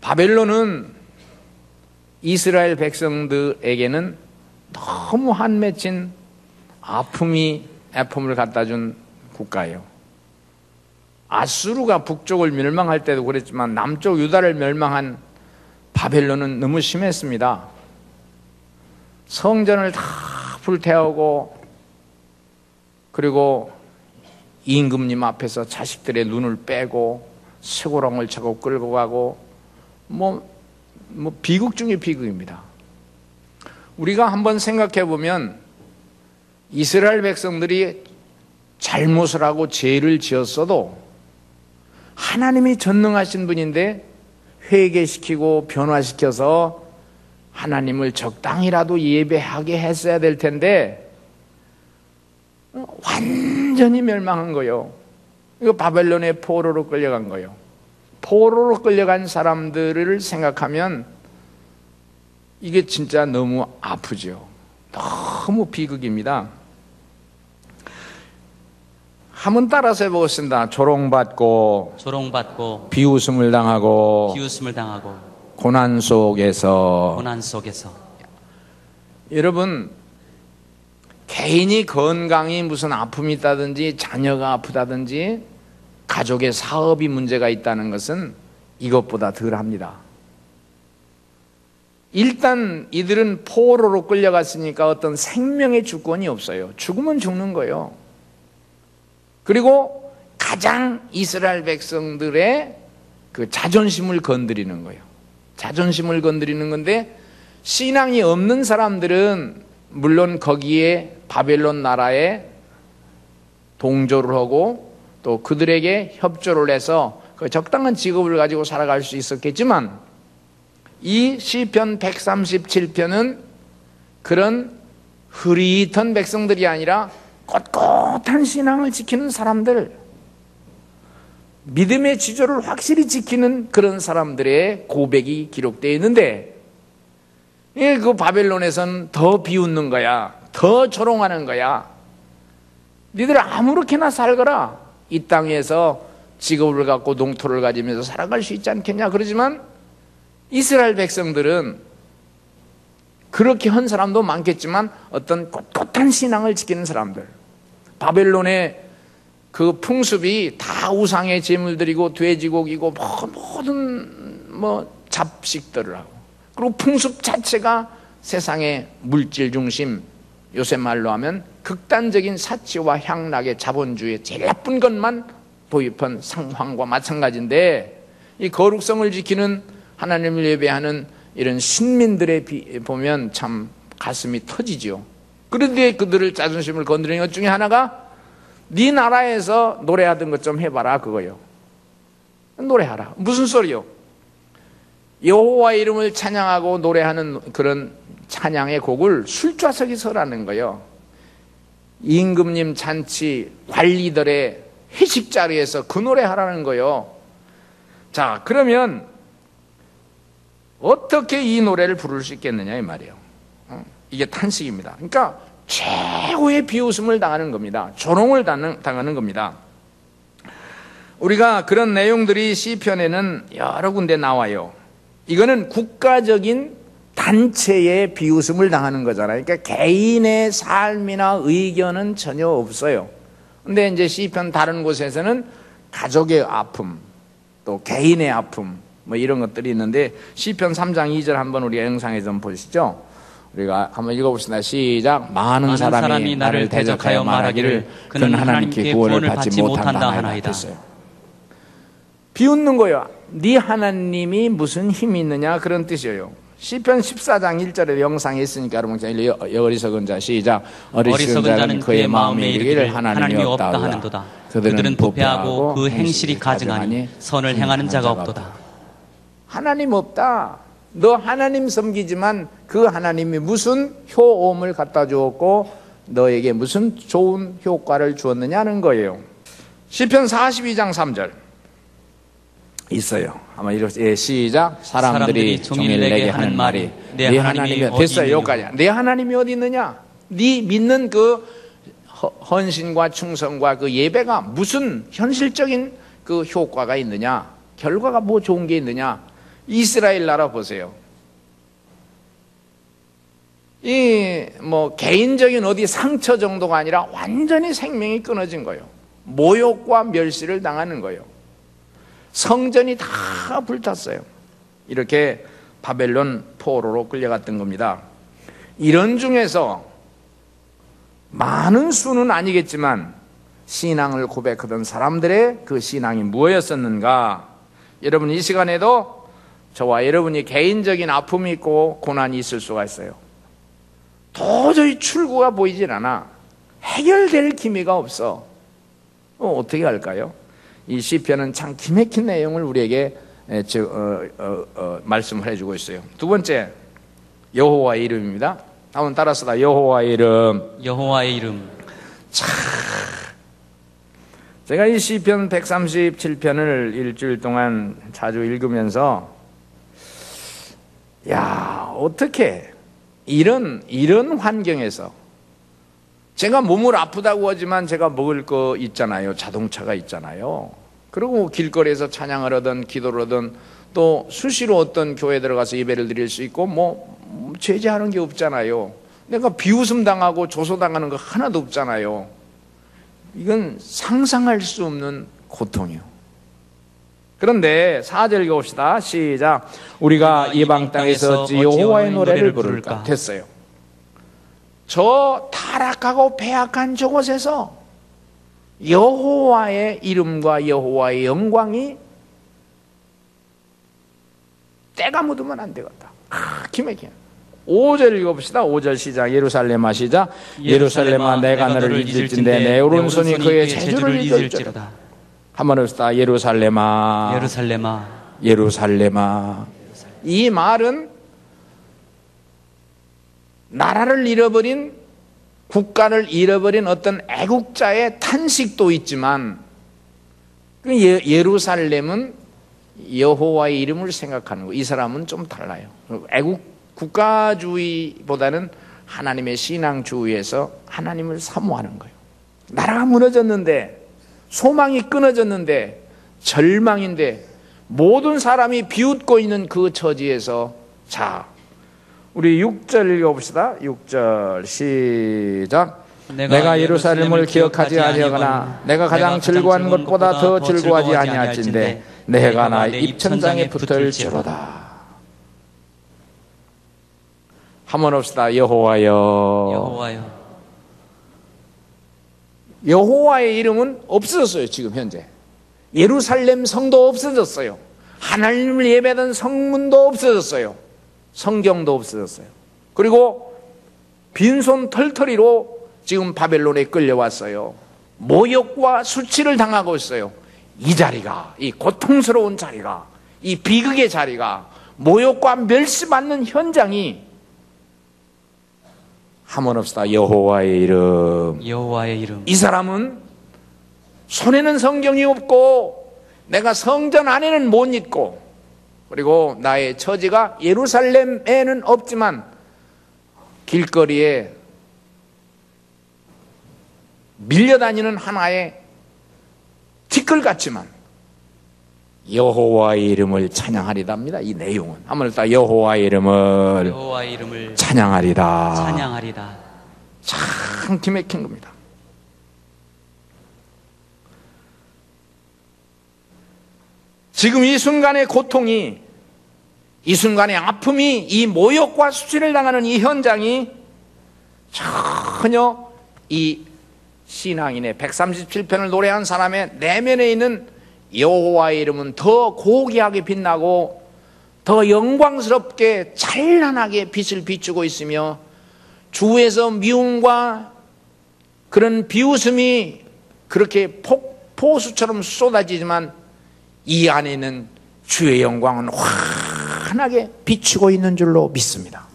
바벨론은 이스라엘 백성들에게는 너무 한맺힌 아픔을 갖다 준 국가예요. 아수르가 북쪽을 멸망할 때도 그랬지만 남쪽 유다를 멸망한 바벨론은 너무 심했습니다. 성전을 다 불태우고, 그리고 임금님 앞에서 자식들의 눈을 빼고 쇠고랑을 차고 끌고 가고, 뭐 비극 중에 비극입니다. 우리가 한번 생각해 보면 이스라엘 백성들이 잘못을 하고 죄를 지었어도 하나님이 전능하신 분인데 회개시키고 변화시켜서 하나님을 적당히라도 예배하게 했어야 될 텐데 완전히 멸망한 거예요. 이거 바벨론의 포로로 끌려간 거예요. 포로로 끌려간 사람들을 생각하면 이게 진짜 너무 아프죠. 너무 비극입니다. 한번 따라서 해보겠습니다. 조롱받고 비웃음을 당하고 고난 속에서 여러분, 개인이 건강이 무슨 아픔이 있다든지 자녀가 아프다든지 가족의 사업이 문제가 있다는 것은 이것보다 덜합니다. 일단 이들은 포로로 끌려갔으니까 어떤 생명의 주권이 없어요. 죽으면 죽는 거예요. 그리고 가장 이스라엘 백성들의 그 자존심을 건드리는 거예요. 자존심을 건드리는 건데, 신앙이 없는 사람들은 물론 거기에 바벨론 나라에 동조를 하고 또 그들에게 협조를 해서 그 적당한 직업을 가지고 살아갈 수 있었겠지만, 이 시편 137편은 그런 흐릿한 백성들이 아니라 꼿꼿한 신앙을 지키는 사람들, 믿음의 지조를 확실히 지키는 그런 사람들의 고백이 기록되어 있는데, 그 바벨론에서는 더 비웃는 거야. 더 조롱하는 거야. 니들 아무렇게나 살거라. 이 땅에서 직업을 갖고 농토를 가지면서 살아갈 수 있지 않겠냐. 그러지만 이스라엘 백성들은 그렇게 한 사람도 많겠지만 어떤 꼿꼿한 신앙을 지키는 사람들, 바벨론의 그 풍습이 다 우상의 제물들이고 돼지고기고 모든 잡식들을 하고, 그리고 풍습 자체가 세상의 물질 중심, 요새 말로 하면 극단적인 사치와 향락의 자본주의의 제일 나쁜 것만 도입한 상황과 마찬가지인데, 이 거룩성을 지키는 하나님을 예배하는 이런 신민들의 보면 참 가슴이 터지죠. 그런데 그들을 자존심을 건드리는 것 중에 하나가 네 나라에서 노래하던 것 좀 해봐라 그거요. 노래하라. 무슨 소리요? 여호와 이름을 찬양하고 노래하는 그런 찬양의 곡을 술좌석에 서라는 거예요. 임금님 잔치 관리들의 회식 자리에서 그 노래 하라는 거예요. 자, 그러면 어떻게 이 노래를 부를 수 있겠느냐 이 말이에요. 이게 탄식입니다. 그러니까 최고의 비웃음을 당하는 겁니다. 조롱을 당하는 겁니다. 우리가 그런 내용들이 시편에는 여러 군데 나와요. 이거는 국가적인 단체의 비웃음을 당하는 거잖아요. 그러니까 개인의 삶이나 의견은 전혀 없어요. 근데 이제 시편 다른 곳에서는 가족의 아픔, 또 개인의 아픔, 이런 것들이 있는데, 시편 3장 2절 한번 우리가 영상에 좀 보시죠. 우리가 한번 읽어봅시다. 시작. 많은 사람이 나를 대적하여 말하기를 그는 하나님께 구원을 받지 못한다 하나이다. 비웃는 거예요. 네 하나님이 무슨 힘이 있느냐 그런 뜻이에요. 시편 14장 1절에 영상에 있으니까 여러분 어리석은 자 시작. 어리석은 자는 그의 마음에 이르기를 하나님이 없다 하는도다. 그들은 부패하고 그 행실이 가증하니 선을 행하는 자가 없도다. 하나님 없다. 너 하나님 섬기지만 그 하나님이 무슨 효험을 갖다 주었고 너에게 무슨 좋은 효과를 주었느냐는 거예요. 시편 42장 3절 있어요. 아마 이렇게 시작. 사람들이 종일 내게 하는 말이 네 하나님이 됐어요. 여기까지. 네 하나님이 어디 있느냐? 네 믿는 그 헌신과 충성과 그 예배가 무슨 현실적인 그 효과가 있느냐? 결과가 뭐 좋은 게 있느냐? 이스라엘 나라 보세요. 이 개인적인 어디 상처 정도가 아니라 완전히 생명이 끊어진 거예요. 모욕과 멸시를 당하는 거예요. 성전이 다 불탔어요. 이렇게 바벨론 포로로 끌려갔던 겁니다. 이런 중에서 많은 수는 아니겠지만 신앙을 고백하던 사람들의 그 신앙이 무엇이었었는가? 여러분 이 시간에도 저와 여러분이 개인적인 아픔이 있고 고난이 있을 수가 있어요. 도저히 출구가 보이질 않아. 해결될 기미가 없어. 어떻게 할까요? 이 시편은 참 기막힌 내용을 우리에게 말씀을 해주고 있어요. 두 번째, 여호와의 이름입니다. 한번 따라서다. 여호와의 이름. 여호와의 이름. 참, 제가 이 시편 137편을 일주일 동안 자주 읽으면서 어떻게 이런 환경에서 제가 몸을 아프다고 하지만 제가 먹을 거 있잖아요. 자동차가 있잖아요. 그리고 길거리에서 찬양을 하든 기도를 하든 또 수시로 어떤 교회에 들어가서 예배를 드릴 수 있고 제재하는 게 없잖아요. 내가 비웃음 당하고 조소당하는 거 하나도 없잖아요. 이건 상상할 수 없는 고통이요. 그런데 4절 읽어봅시다. 시작. 우리가 이방 땅에서 어찌 여호와의 노래를 부를까? 됐어요. 저 타락하고 패악한 저곳에서 여호와의 이름과 여호와의 영광이 때가 묻으면 안 되겠다. 기맥이야. 5절 읽어봅시다. 5절 시작. 예루살렘아 시작. 예루살렘아 내가 너를 잊을진대 내 오른손이 그의 재주를 잊을지로다. 한번 해봅시다. 예루살렘아 예루살렘아 예루살렘아. 이 말은 나라를 잃어버린, 국가를 잃어버린 어떤 애국자의 탄식도 있지만 예루살렘은 여호와의 이름을 생각하는 거. 이 사람은 좀 달라요. 애국 국가주의보다는 하나님의 신앙주의에서 하나님을 사모하는 거예요. 나라가 무너졌는데, 소망이 끊어졌는데, 절망인데 모든 사람이 비웃고 있는 그 처지에서, 자, 우리 6절 읽어봅시다. 6절 시작. 내가 예루살렘을 기억하지 아니하거나 내가 가장 즐거워한 것보다 더 즐거워하지 아니할진대 내가 나의 입천장에 붙을지로다. 한번 합시다. 여호와여. 여호와여. 여호와의 이름은 없어졌어요. 지금 현재 예루살렘 성도 없어졌어요. 하나님을 예배하던 성문도 없어졌어요. 성경도 없어졌어요. 그리고 빈손 털털이로 지금 바벨론에 끌려왔어요. 모욕과 수치를 당하고 있어요. 이 자리가, 이 고통스러운 자리가, 이 비극의 자리가, 모욕과 멸시받는 현장이, 한번 합시다. 여호와의 이름. 여호와의 이름. 이 사람은 손에는 성경이 없고 내가 성전 안에는 못 있고, 그리고 나의 처지가 예루살렘에는 없지만 길거리에 밀려다니는 하나의 티끌 같지만 여호와의 이름을 찬양하리다입니다. 이 내용은 한번 일단 여호와의 이름을 찬양하리다. 참 기맥힌 겁니다. 지금 이 순간의 고통이, 이 순간의 아픔이, 이 모욕과 수치를 당하는 이 현장이 전혀 이 신앙인의 137편을 노래한 사람의 내면에 있는 여호와의 이름은 더 고귀하게 빛나고 더 영광스럽게 찬란하게 빛을 비추고 있으며, 주에서 미움과 그런 비웃음이 그렇게 폭포수처럼 쏟아지지만 이 안에는 주의 영광은 환하게 비추고 있는 줄로 믿습니다.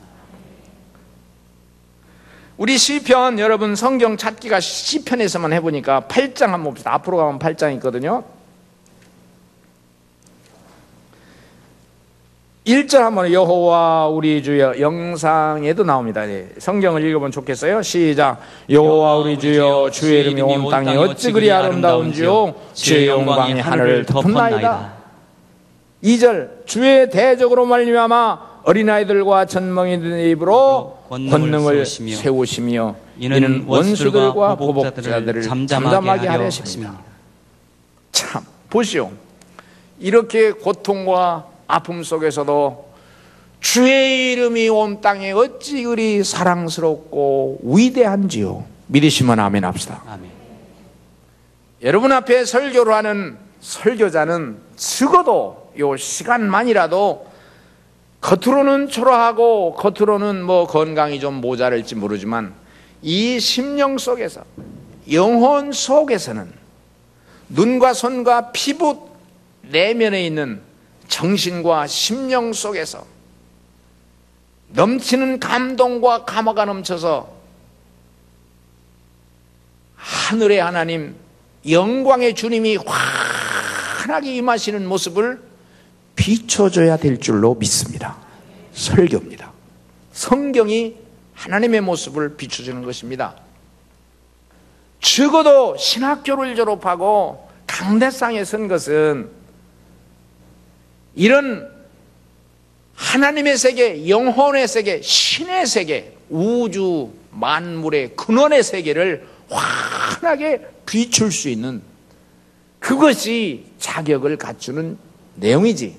우리 시편, 여러분 성경 찾기가 시편에서만 해보니까 8장 한번 봅시다. 앞으로 가면 8장 있거든요. 1절 한번, 여호와 우리 주여, 영상에도 나옵니다. 성경을 읽어보면 좋겠어요. 시작. 여호와 우리 주여, 주의 이름이 온 땅에 어찌 그리 아름다운지요, 주의 영광이 하늘을 덮었나이다. 2절, 주의 대적으로 말미암아 어린아이들과 전멍이들의 입으로 권능을 세우시며 이는 원수들과 보복자들을 잠잠하게 하려 하십니다. 참 보시오, 이렇게 고통과 아픔 속에서도 주의 이름이 온 땅에 어찌 그리 사랑스럽고 위대한지요. 믿으시면 아멘 합시다. 아멘. 여러분 앞에 설교를 하는 설교자는 적어도 요 시간만이라도 겉으로는 초라하고 겉으로는 뭐 건강이 좀 모자랄지 모르지만 이 심령 속에서, 영혼 속에서는 눈과 손과 피부 내면에 있는 정신과 심령 속에서 넘치는 감동과 감화가 넘쳐서 하늘의 하나님, 영광의 주님이 환하게 임하시는 모습을 비춰줘야 될 줄로 믿습니다. 설교입니다. 성경이 하나님의 모습을 비춰주는 것입니다. 적어도 신학교를 졸업하고 강대상에 선 것은 이런 하나님의 세계, 영혼의 세계, 신의 세계, 우주 만물의 근원의 세계를 환하게 비출 수 있는 그것이 자격을 갖추는 내용이지.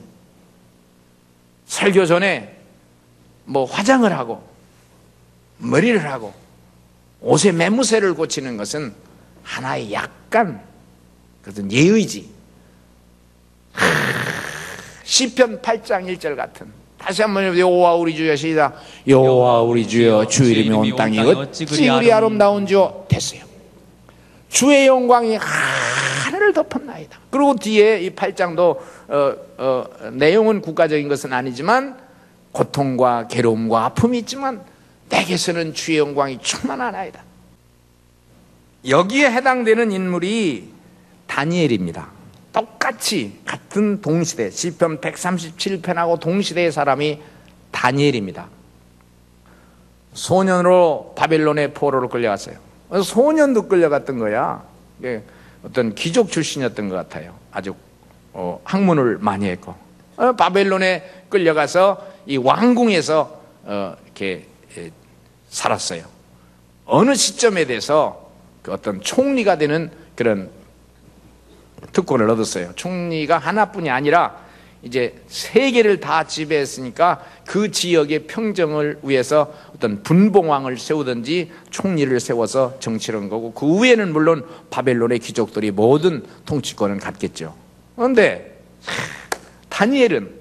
설교 전에 뭐 화장을 하고 머리를 하고 옷의 매무새를 고치는 것은 하나의 약간 그것은 예의지. 시편 8장 1절 같은, 다시 한번 여호와 우리 주여 시작. 여호와 우리 주여 주 이름이 온 땅이 어찌 그리 아름다운 줄 됐어요. 주의 영광이 하늘을 덮었나이다. 그리고 뒤에 이 8장도 내용은 국가적인 것은 아니지만 고통과 괴로움과 아픔이 있지만 내게서는 주의 영광이 충만하나이다. 여기에 해당되는 인물이 다니엘입니다. 똑같이 같은 동시대 시편 137편하고 동시대의 사람이 다니엘입니다. 소년으로 바벨론의 포로로 끌려갔어요. 소년도 끌려갔던 거야. 어떤 귀족 출신이었던 것 같아요. 아주 학문을 많이 했고 바벨론에 끌려가서 이 왕궁에서 이렇게 살았어요. 어느 시점에 대해서 그 어떤 총리가 되는 그런 특권을 얻었어요. 총리가 하나뿐이 아니라 이제 세계를 다 지배했으니까 그 지역의 평정을 위해서 어떤 분봉왕을 세우든지 총리를 세워서 정치를 한 거고, 그 위에는 물론 바벨론의 귀족들이 모든 통치권을 갖겠죠. 그런데 다니엘은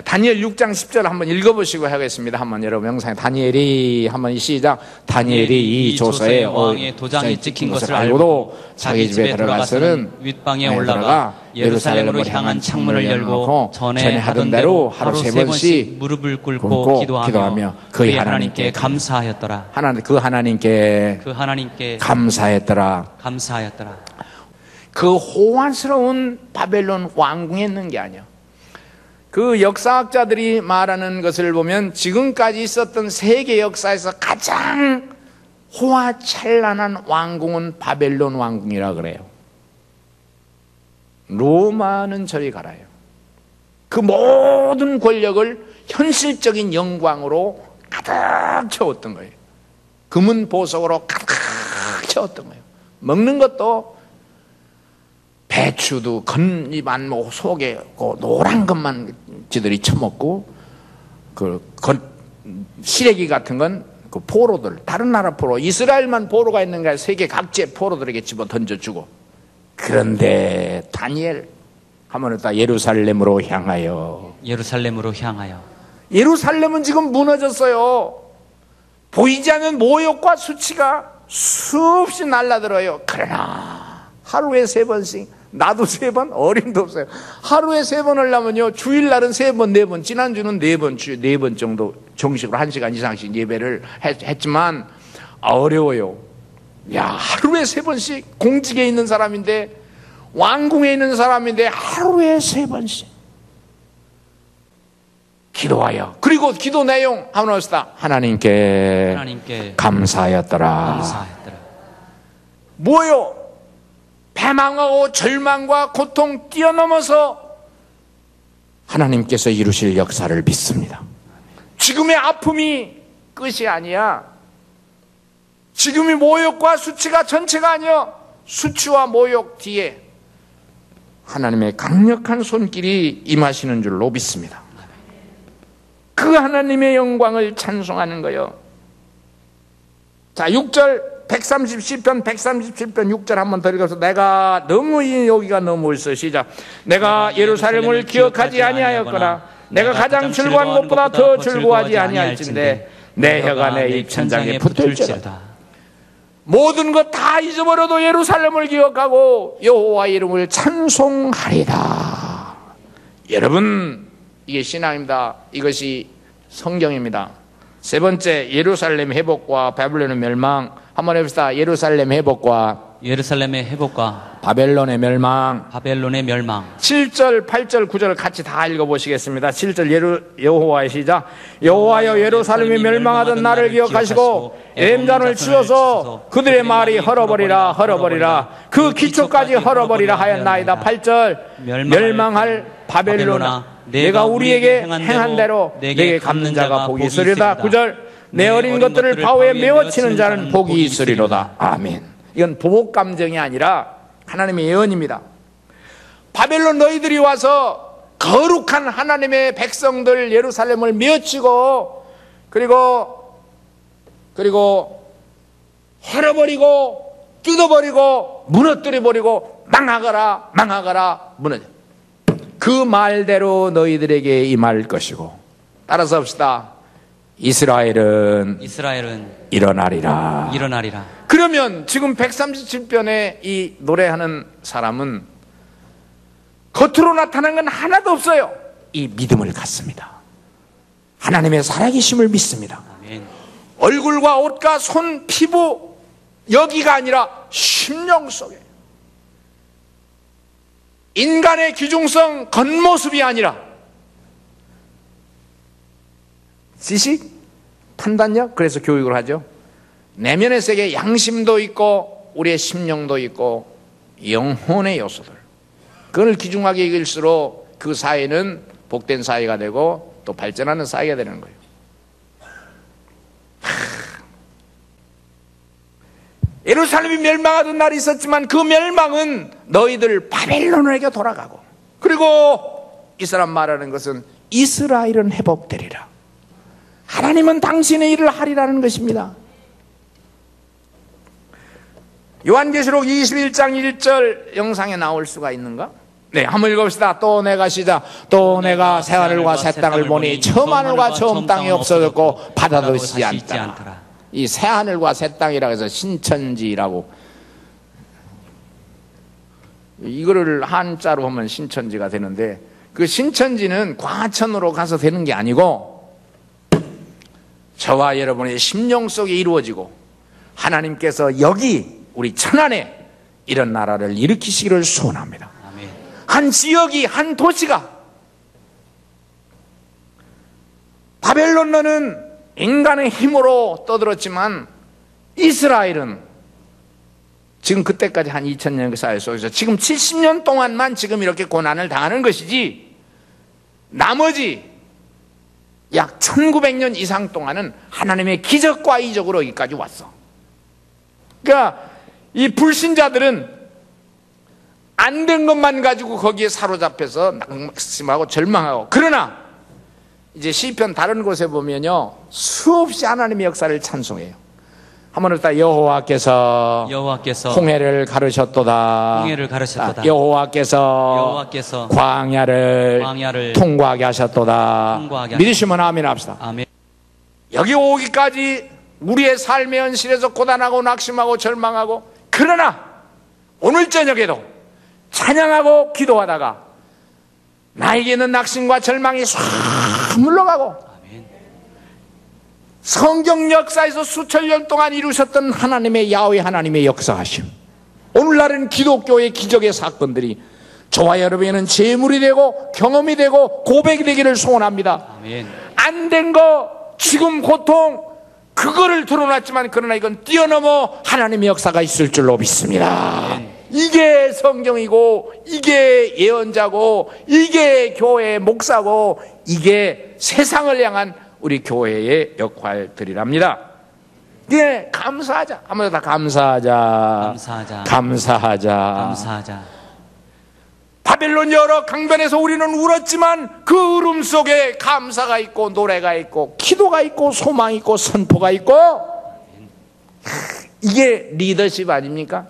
다니엘 6장 10절 한번 읽어보시고 하겠습니다. 한번 여러분 영상에 다니엘이 한번 시작. 다니엘이 이 조서에 왕의 도장이 찍힌 것을 알고도 자기 집에 들어가서는 윗방에 올라가 예루살렘으로 향한 창문을 열고 전에 하던 대로 하루 세 번씩 무릎을 꿇고 기도하며 그의 하나님께 감사하였더라. 그 하나님께 감사했더라. 그 호환스러운 바벨론 왕궁에 있는 게 아니야. 그 역사학자들이 말하는 것을 보면 지금까지 있었던 세계 역사에서 가장 호화찬란한 왕궁은 바벨론 왕궁이라 그래요. 로마는 저리 갈아요. 그 모든 권력을 현실적인 영광으로 가득 채웠던 거예요. 금은 보석으로 가득 채웠던 거예요. 먹는 것도 배추도 건입안 먹고 속에 노란 것만 지들이 처먹고, 시래기 같은 건 그 포로들, 다른 나라 포로, 이스라엘만 포로가 있는가 세계 각지의 포로들에게 집어 던져주고. 그런데 다니엘 하면 다 예루살렘으로 향하여. 예루살렘은 지금 무너졌어요. 보이지 않는 모욕과 수치가 수없이 날라들어요. 그러나 하루에 3번씩, 나도 3번, 어림도 없어요. 하루에 3번 하려면요, 주일날은 3번, 4번, 지난주는 4번, 주에 4번 정도 정식으로 1시간 이상씩 예배를 했지만 어려워요. 야, 하루에 3번씩 공직에 있는 사람인데, 왕궁에 있는 사람인데 하루에 3번씩 기도하여, 그리고 기도 내용 한번 합시다. 하나님께 감사하였더라. 뭐요? 패망하고 절망과 고통 뛰어넘어서 하나님께서 이루실 역사를 믿습니다. 지금의 아픔이 끝이 아니야. 지금의 모욕과 수치가 전체가 아니야. 수치와 모욕 뒤에 하나님의 강력한 손길이 임하시는 줄로 믿습니다. 그 하나님의 영광을 찬송하는 거예요. 자, 6절 130시편 137편 6절 한번 더 읽어서, 내가 너무 여기가 너무 있어. 시작. 내가 예루살렘을 기억하지 아니하였거나 내가 가장 즐거운 것보다 더 즐거워하지 아니할진대 내 혀가 내 입 천장에 붙을지어다. 모든 것 다 잊어버려도 예루살렘을 기억하고 여호와 이름을 찬송하리다. 여러분, 이게 신앙입니다. 이것이 성경입니다. 세 번째, 예루살렘 회복과 바벨론의 멸망. 한번 해봅시다. 예루살렘 회복과 바벨론의 멸망. 7절, 8절, 9절 같이 다 읽어보시겠습니다. 7절 여호와의 시작. 여호와여, 예루살렘이 멸망하던 날을 기억하시고 엠단을 치워서 그들의 말이 헐어버리라. 그 기초까지 헐어버리라 하였나이다. 8절, 멸망할 바벨론아, 내가 우리에게 행한 대로 내게 갚는 자가 복이 있으리로다. 9절, 내 어린 것들을 바위에 메워치는 자는 복이 있으리로다. 아멘. 이건 보복 감정이 아니라 하나님의 예언입니다. 바벨론 너희들이 와서 거룩한 하나님의 백성들 예루살렘을 메어치고 그리고 헐어버리고 뜯어버리고 무너뜨려버리고 망하거라 망하거라 무너져. 그 말대로 너희들에게 임할 것이고, 따라서 합시다. 이스라엘은 일어나리라. 그러면 지금 137편의 이 노래하는 사람은 겉으로 나타난 건 하나도 없어요. 이 믿음을 갖습니다. 하나님의 살아계심을 믿습니다. 아멘. 얼굴과 옷과 손, 피부 여기가 아니라 심령 속에 인간의 기중성 겉모습이 아니라 지식, 판단력, 그래서 교육을 하죠. 내면의 세계 양심도 있고 우리의 심령도 있고 영혼의 요소들, 그걸 귀중하게 여길수록 그 사회는 복된 사회가 되고 또 발전하는 사회가 되는 거예요. 예루살렘이 멸망하던 날이 있었지만 그 멸망은 너희들 바벨론에게 돌아가고, 그리고 이 사람 말하는 것은 이스라엘은 회복되리라. 하나님은 당신의 일을 하리라는 것입니다. 요한계시록 21장 1절 영상에 나올 수가 있는가? 네, 한번 읽어봅시다. 또 내가 시작. 또 내가 새하늘과 새 땅을 보니 처음 하늘과 처음 땅이 없어졌고 바다도 있지 않더라. 이 새하늘과 새 땅이라고 해서 신천지라고, 이거를 한자로 하면 신천지가 되는데, 그 신천지는 과천으로 가서 되는 게 아니고 저와 여러분의 심령 속에 이루어지고 하나님께서 여기 우리 천안에 이런 나라를 일으키시기를 소원합니다. 아멘. 한 지역이, 한 도시가, 바벨론은 인간의 힘으로 떠들었지만 이스라엘은 지금 그때까지 한 2000년의 사회 속에서 지금 70년 동안만 지금 이렇게 고난을 당하는 것이지, 나머지 약 1900년 이상 동안은 하나님의 기적과 이적으로 여기까지 왔어. 그러니까 이 불신자들은 안 된 것만 가지고 거기에 사로잡혀서 낙심하고 절망하고, 그러나 이제 시편 다른 곳에 보면요 수없이 하나님의 역사를 찬송해요. 한번 읽다. 여호와께서 홍해를 가르셨도다. 여호와께서 광야를 통과하게 하셨도다. 믿으시면 아멘 합시다. 아멘. 여기 오기까지 우리의 삶의 현실에서 고단하고 낙심하고 절망하고, 그러나 오늘 저녁에도 찬양하고 기도하다가 나에게 있는 낙심과 절망이 싹 물러가고, 성경 역사에서 수천 년 동안 이루셨던 하나님의 야훼 하나님의 역사하심, 오늘날은 기독교의 기적의 사건들이 저와 여러분에게는 재물이 되고 경험이 되고 고백이 되기를 소원합니다. 안 된 거, 지금 고통, 그거를 드러났지만 그러나 이건 뛰어넘어 하나님의 역사가 있을 줄로 믿습니다. 이게 성경이고, 이게 예언자고, 이게 교회의 목사고, 이게 세상을 향한 우리 교회의 역할들이랍니다. 예, 감사하자. 한번 다 감사하자. 바벨론 여러 강변에서 우리는 울었지만 그 울음 속에 감사가 있고 노래가 있고 기도가 있고 소망이 있고 선포가 있고, 이게 리더십 아닙니까?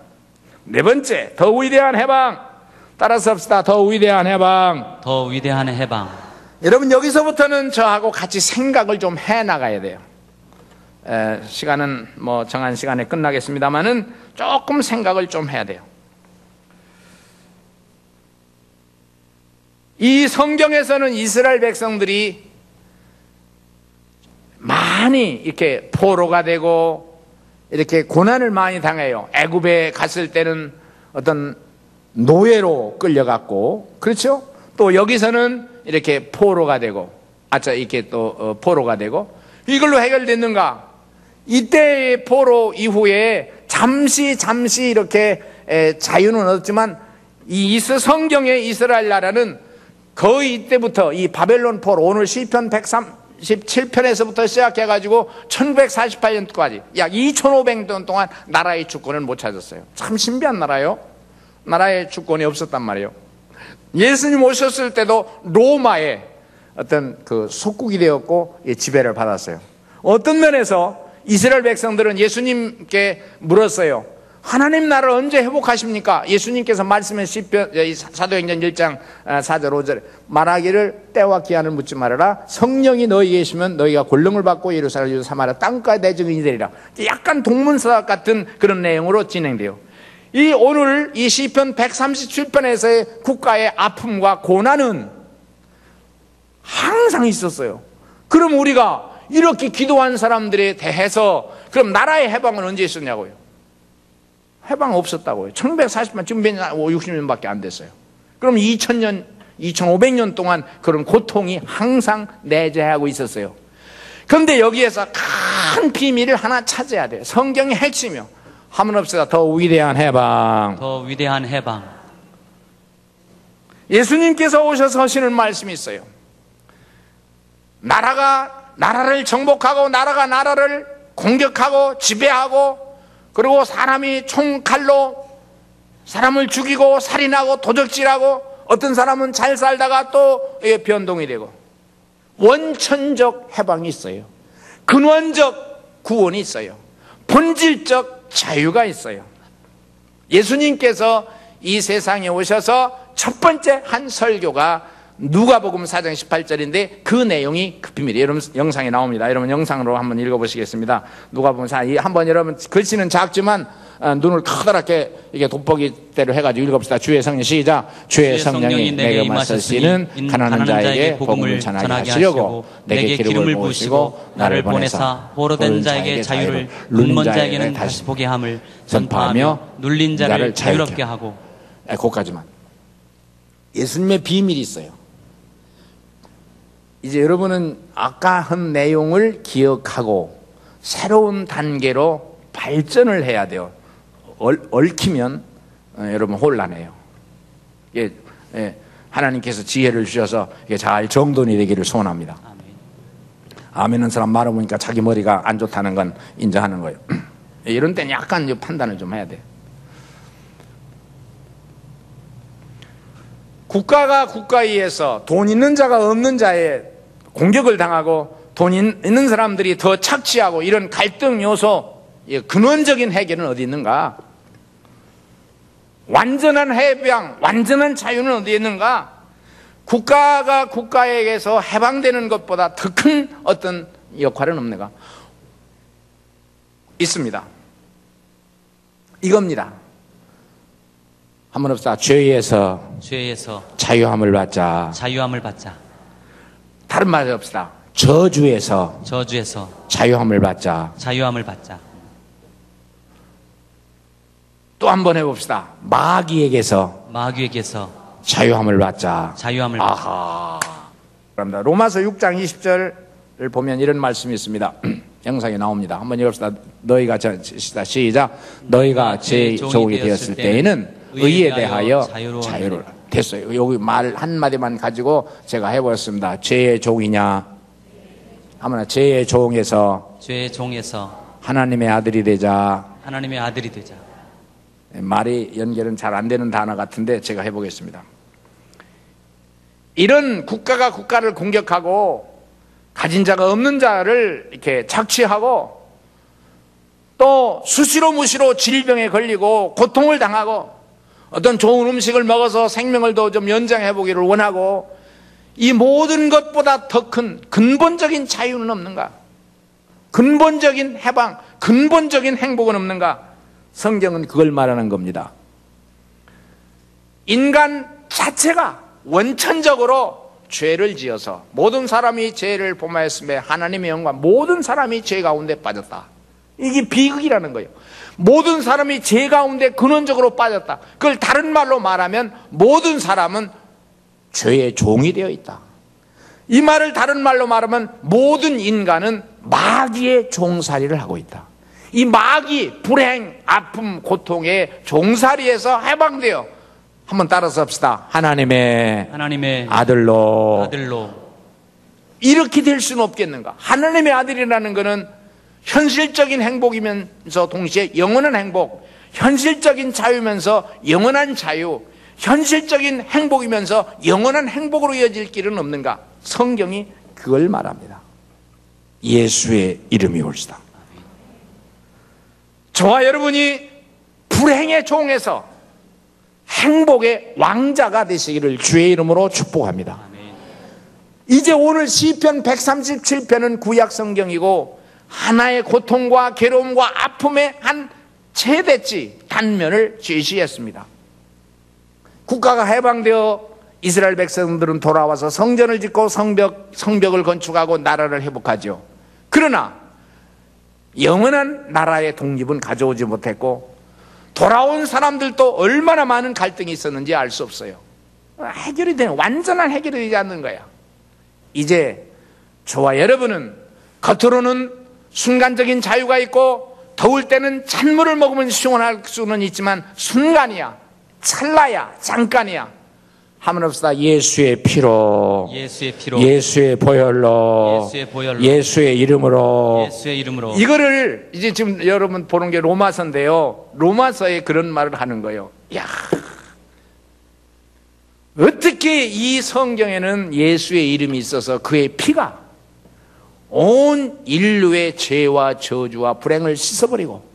네 번째, 더 위대한 해방. 따라서 합시다. 더 위대한 해방. 여러분, 여기서부터는 저하고 같이 생각을 좀 해나가야 돼요. 시간은 뭐 정한 시간에 끝나겠습니다만은 조금 생각을 좀 해야 돼요. 이 성경에서는 이스라엘 백성들이 많이 이렇게 포로가 되고 이렇게 고난을 많이 당해요. 애굽에 갔을 때는 어떤 노예로 끌려갔고, 그렇죠? 또 여기서는 이렇게 포로가 되고, 이렇게 또 포로가 되고, 이걸로 해결됐는가? 이때의 포로 이후에 잠시 이렇게 자유는 얻었지만 이 성경의 이스라엘 나라는 거의 이때부터 이 바벨론 포로, 오늘 시편 137편에서부터 시작해가지고 1948년까지 약 2500년 동안 나라의 주권을 못 찾았어요. 참 신비한 나라요. 나라의 주권이 없었단 말이에요. 예수님 오셨을 때도 로마의 어떤 그 속국이 되었고 지배를 받았어요. 어떤 면에서 이스라엘 백성들은 예수님께 물었어요. 하나님 나라를 언제 회복하십니까? 예수님께서 말씀해 사도행전 1장 4절 5절에 말하기를 때와 기한을 묻지 말아라. 성령이 너희에게 계시면 너희가 권능을 받고 예루살렘 유다 사마리아 땅까지 내 증인이 되리라. 약간 동문서답 같은 그런 내용으로 진행돼요. 오늘 이 시편 137편에서의 국가의 아픔과 고난은 항상 있었어요. 그럼 우리가 이렇게 기도한 사람들에 대해서 그럼 나라의 해방은 언제 있었냐고요? 해방 없었다고요. 1940년, 지금 몇 년, 60년밖에 안 됐어요. 그럼 2000년, 2500년 동안 그런 고통이 항상 내재하고 있었어요. 그런데 여기에서 큰 비밀을 하나 찾아야 돼요. 성경의 핵심이요. 한번 없애다. 더 위대한 해방. 더 위대한 해방. 예수님께서 오셔서 하시는 말씀이 있어요. 나라를 정복하고 나라가 나라를 공격하고 지배하고 그리고 사람이 총칼로 사람을 죽이고 살인하고 도적질하고 어떤 사람은 잘 살다가 또 변동이 되고 원천적 해방이 있어요. 근원적 구원이 있어요. 본질적 자유가 있어요. 예수님께서 이 세상에 오셔서 첫 번째 한 설교가 누가복음 4장 18절인데 그 내용이 그 비밀이에요. 여러분 영상에 나옵니다. 여러분 영상으로 한번 읽어보시겠습니다. 누가복음 4 한번 여러분 글씨는 작지만 눈을 커다랗게 이게 돋보기대로 해가지고 읽어봅시다. 주의 성령 시작. 주의 성령이 내게 임하셨으니 가난한 자에게 복음을 전하게 하시려고 내게 기름을 부으시고 나를 보내사 포로된 자에게 자유를 눈먼 자에게는 다시 보게 함을 전파하며 눌린 자를 자유롭게 하고. 거기까지만. 예수님의 비밀이 있어요. 이제 여러분은 아까 한 내용을 기억하고 새로운 단계로 발전을 해야 돼요. 얽히면 여러분 혼란해요. 하나님께서 지혜를 주셔서 잘 정돈이 되기를 소원합니다. 아멘은 사람 말해보니까 자기 머리가 안 좋다는 건 인정하는 거예요. 이런 때는 약간 판단을 좀 해야 돼요. 국가가 국가에 의해서 돈 있는 자가 없는 자의 공격을 당하고 돈 있는 사람들이 더 착취하고 이런 갈등 요소, 근원적인 해결은 어디 있는가? 완전한 해방, 완전한 자유는 어디 있는가? 국가가 국가에게서 해방되는 것보다 더 큰 어떤 역할은 없는가? 있습니다. 이겁니다. 한번 합시다. 죄에서 자유함을 받자. 다른 말 합시다. 저주에서 자유함을 받자. 또 한 번 해봅시다. 마귀에게서 자유함을 받자. 아하. 그럽니다. 로마서 6장 20절을 보면 이런 말씀이 있습니다. 영상에 나옵니다. 한번 읽읍시다. 너희가 시작. 너희가 제 종이 되었을 때에는 의에 대하여 자유를 됐어요. 여기 말 한마디만 가지고 제가 해보았습니다. 죄의 종이냐? 아무나 죄의 종에서 하나님의 아들이 되자. 말이 연결은 잘 안 되는 단어 같은데 제가 해보겠습니다. 이런 국가가 국가를 공격하고 가진 자가 없는 자를 이렇게 착취하고 또 수시로 무시로 질병에 걸리고 고통을 당하고 어떤 좋은 음식을 먹어서 생명을 더 좀 연장해 보기를 원하고 이 모든 것보다 더 큰 근본적인 자유는 없는가? 근본적인 해방, 근본적인 행복은 없는가? 성경은 그걸 말하는 겁니다. 인간 자체가 원천적으로 죄를 지어서 모든 사람이 죄를 범하였음에 하나님의 영광, 모든 사람이 죄 가운데 빠졌다. 이게 비극이라는 거예요. 모든 사람이 죄 가운데 근원적으로 빠졌다. 그걸 다른 말로 말하면 모든 사람은 죄의 종이 되어 있다. 이 말을 다른 말로 말하면 모든 인간은 마귀의 종살이를 하고 있다. 이 마귀, 불행, 아픔, 고통의 종살이에서 해방되어 한번 따라서 합시다. 하나님의 아들로 이렇게 될 수는 없겠는가? 하나님의 아들이라는 것은 현실적인 행복이면서 동시에 영원한 행복, 현실적인 자유면서 영원한 자유, 현실적인 행복이면서 영원한 행복으로 이어질 길은 없는가? 성경이 그걸 말합니다. 예수의 이름이 올시다. 저와 여러분이 불행의 종에서 행복의 왕자가 되시기를 주의 이름으로 축복합니다. 이제 오늘 시편 137편은 구약 성경이고 하나의 고통과 괴로움과 아픔의 한 최대치 단면을 제시했습니다. 국가가 해방되어 이스라엘 백성들은 돌아와서 성전을 짓고 성벽을 건축하고 나라를 회복하죠. 그러나 영원한 나라의 독립은 가져오지 못했고 돌아온 사람들도 얼마나 많은 갈등이 있었는지 알 수 없어요. 해결이 되는, 완전한 해결이 되지 않는 거야. 이제 저와 여러분은 겉으로는 순간적인 자유가 있고 더울 때는 찬물을 먹으면 시원할 수는 있지만 순간이야, 찰나야, 잠깐이야. 하물없다 예수의 피로, 예수의 보혈로, 예수의 이름으로, 이거를 이제 지금 여러분 보는 게 로마서인데요. 로마서에 그런 말을 하는 거예요. 야, 어떻게 이 성경에는 예수의 이름이 있어서 그의 피가 온 인류의 죄와 저주와 불행을 씻어버리고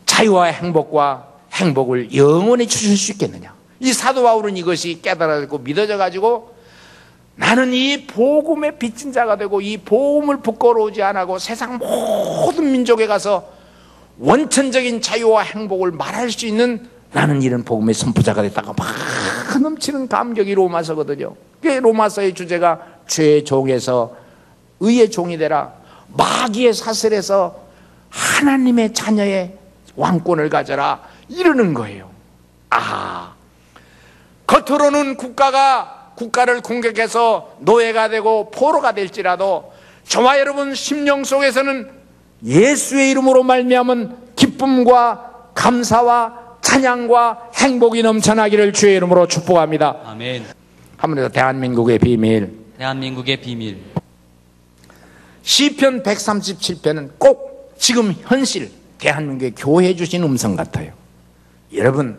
자유와 행복을 영원히 주실 수 있겠느냐? 이 사도 바울은 이것이 깨달아지고 믿어져 가지고 나는 이 복음의 빚진 자가 되고 이 복음을 부끄러우지 않고 세상 모든 민족에 가서 원천적인 자유와 행복을 말할 수 있는 나는 이런 복음의 선포자가 됐다가 막 넘치는 감격이 로마서거든요. 그게 로마서의 주제가 죄의 종에서 의의 종이 되라, 마귀의 사슬에서 하나님의 자녀의 왕권을 가져라, 이러는 거예요. 겉으로는 국가를 공격해서 노예가 되고 포로가 될지라도 저와 여러분 심령 속에서는 예수의 이름으로 말미암은 기쁨과 감사와 찬양과 행복이 넘쳐나기를 주의 이름으로 축복합니다. 아멘. 한번 더 대한민국의 비밀. 시편 137편은 꼭 지금 현실 대한민국에 교회 주신 음성 같아요. 여러분,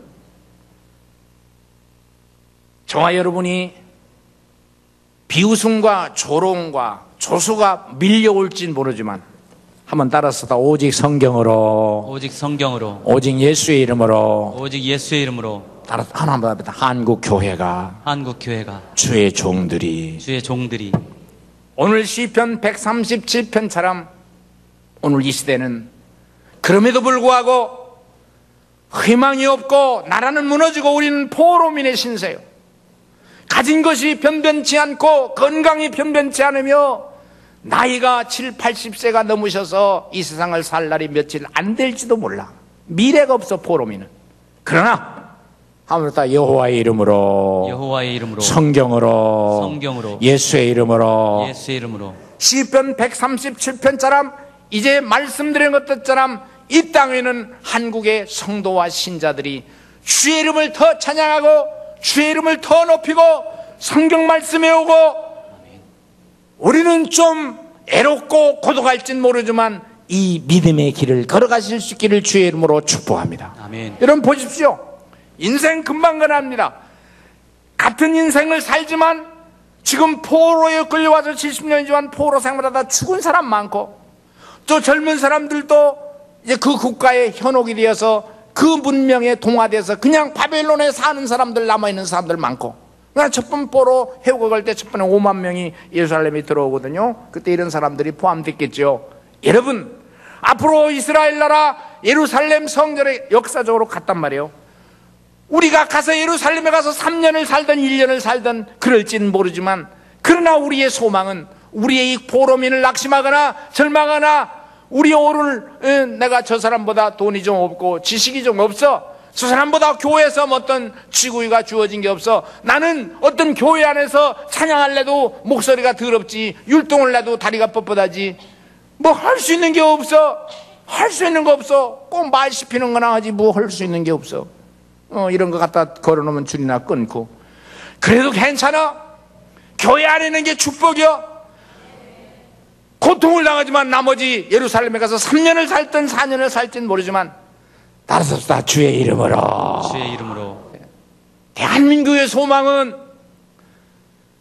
저와 여러분이 비웃음과 조롱과 조소가 밀려올진 모르지만 한번 따라서 오직 성경으로, 오직 예수의 이름으로, 따라서 하나만 합니다. 한국 교회가 주의 종들이 오늘 시편 137편처럼 오늘 이 시대는 그럼에도 불구하고 희망이 없고 나라는 무너지고 우리는 포로민의 신세요. 가진 것이 변변치 않고 건강이 변변치 않으며 나이가 70, 80세가 넘으셔서 이 세상을 살 날이 며칠 안 될지도 몰라. 미래가 없어 포로민은. 그러나 하물며 여호와의 이름으로, 성경으로, 예수의 이름으로 시편 137편처럼 이제 말씀드린 것처럼 이 땅에는 한국의 성도와 신자들이 주의 이름을 더 찬양하고 주의 이름을 더 높이고 성경 말씀 외우고, 우리는 좀 애롭고 고독할진 모르지만 이 믿음의 길을 걸어가실 수 있기를 주의 이름으로 축복합니다. 아멘. 여러분 보십시오. 인생 금방 가납니다. 같은 인생을 살지만 지금 포로에 끌려와서 70년이지만 포로 생활하다 죽은 사람 많고, 또 젊은 사람들도 이제 그 국가의 현혹이 되어서 그 문명에 동화돼서 그냥 바벨론에 사는 사람들, 남아있는 사람들 많고, 첫 번 포로 회복할 때 첫 번에 5만 명이 예루살렘에 들어오거든요. 그때 이런 사람들이 포함됐겠죠. 여러분, 앞으로 이스라엘 나라 예루살렘 성전에 역사적으로 갔단 말이에요. 우리가 가서 예루살렘에 가서 3년을 살든 1년을 살든 그럴지는 모르지만, 그러나 우리의 소망은 우리의 이 포로민을 낙심하거나 절망하거나 우리 오늘 내가 저 사람보다 돈이 좀 없고 지식이 좀 없어, 저 사람보다 교회에서 어떤 지구가 주어진 게 없어, 나는 어떤 교회 안에서 찬양할래도 목소리가 더럽지, 율동을 해도 다리가 뻣뻣하지, 뭐 할 수 있는 게 없어. 할 수 있는 거 없어. 꼭 말 씹히는 거나 하지 뭐 할 수 있는 게 없어. 이런 거 갖다 걸어놓으면 줄이나 끊고. 그래도 괜찮아. 교회 안에 있는 게 축복이야. 고통을 당하지만 나머지 예루살렘에 가서 3년을 살든 4년을 살진 모르지만 따라섭시다. 주의 이름으로. 주의 이름으로. 대한민국의 소망은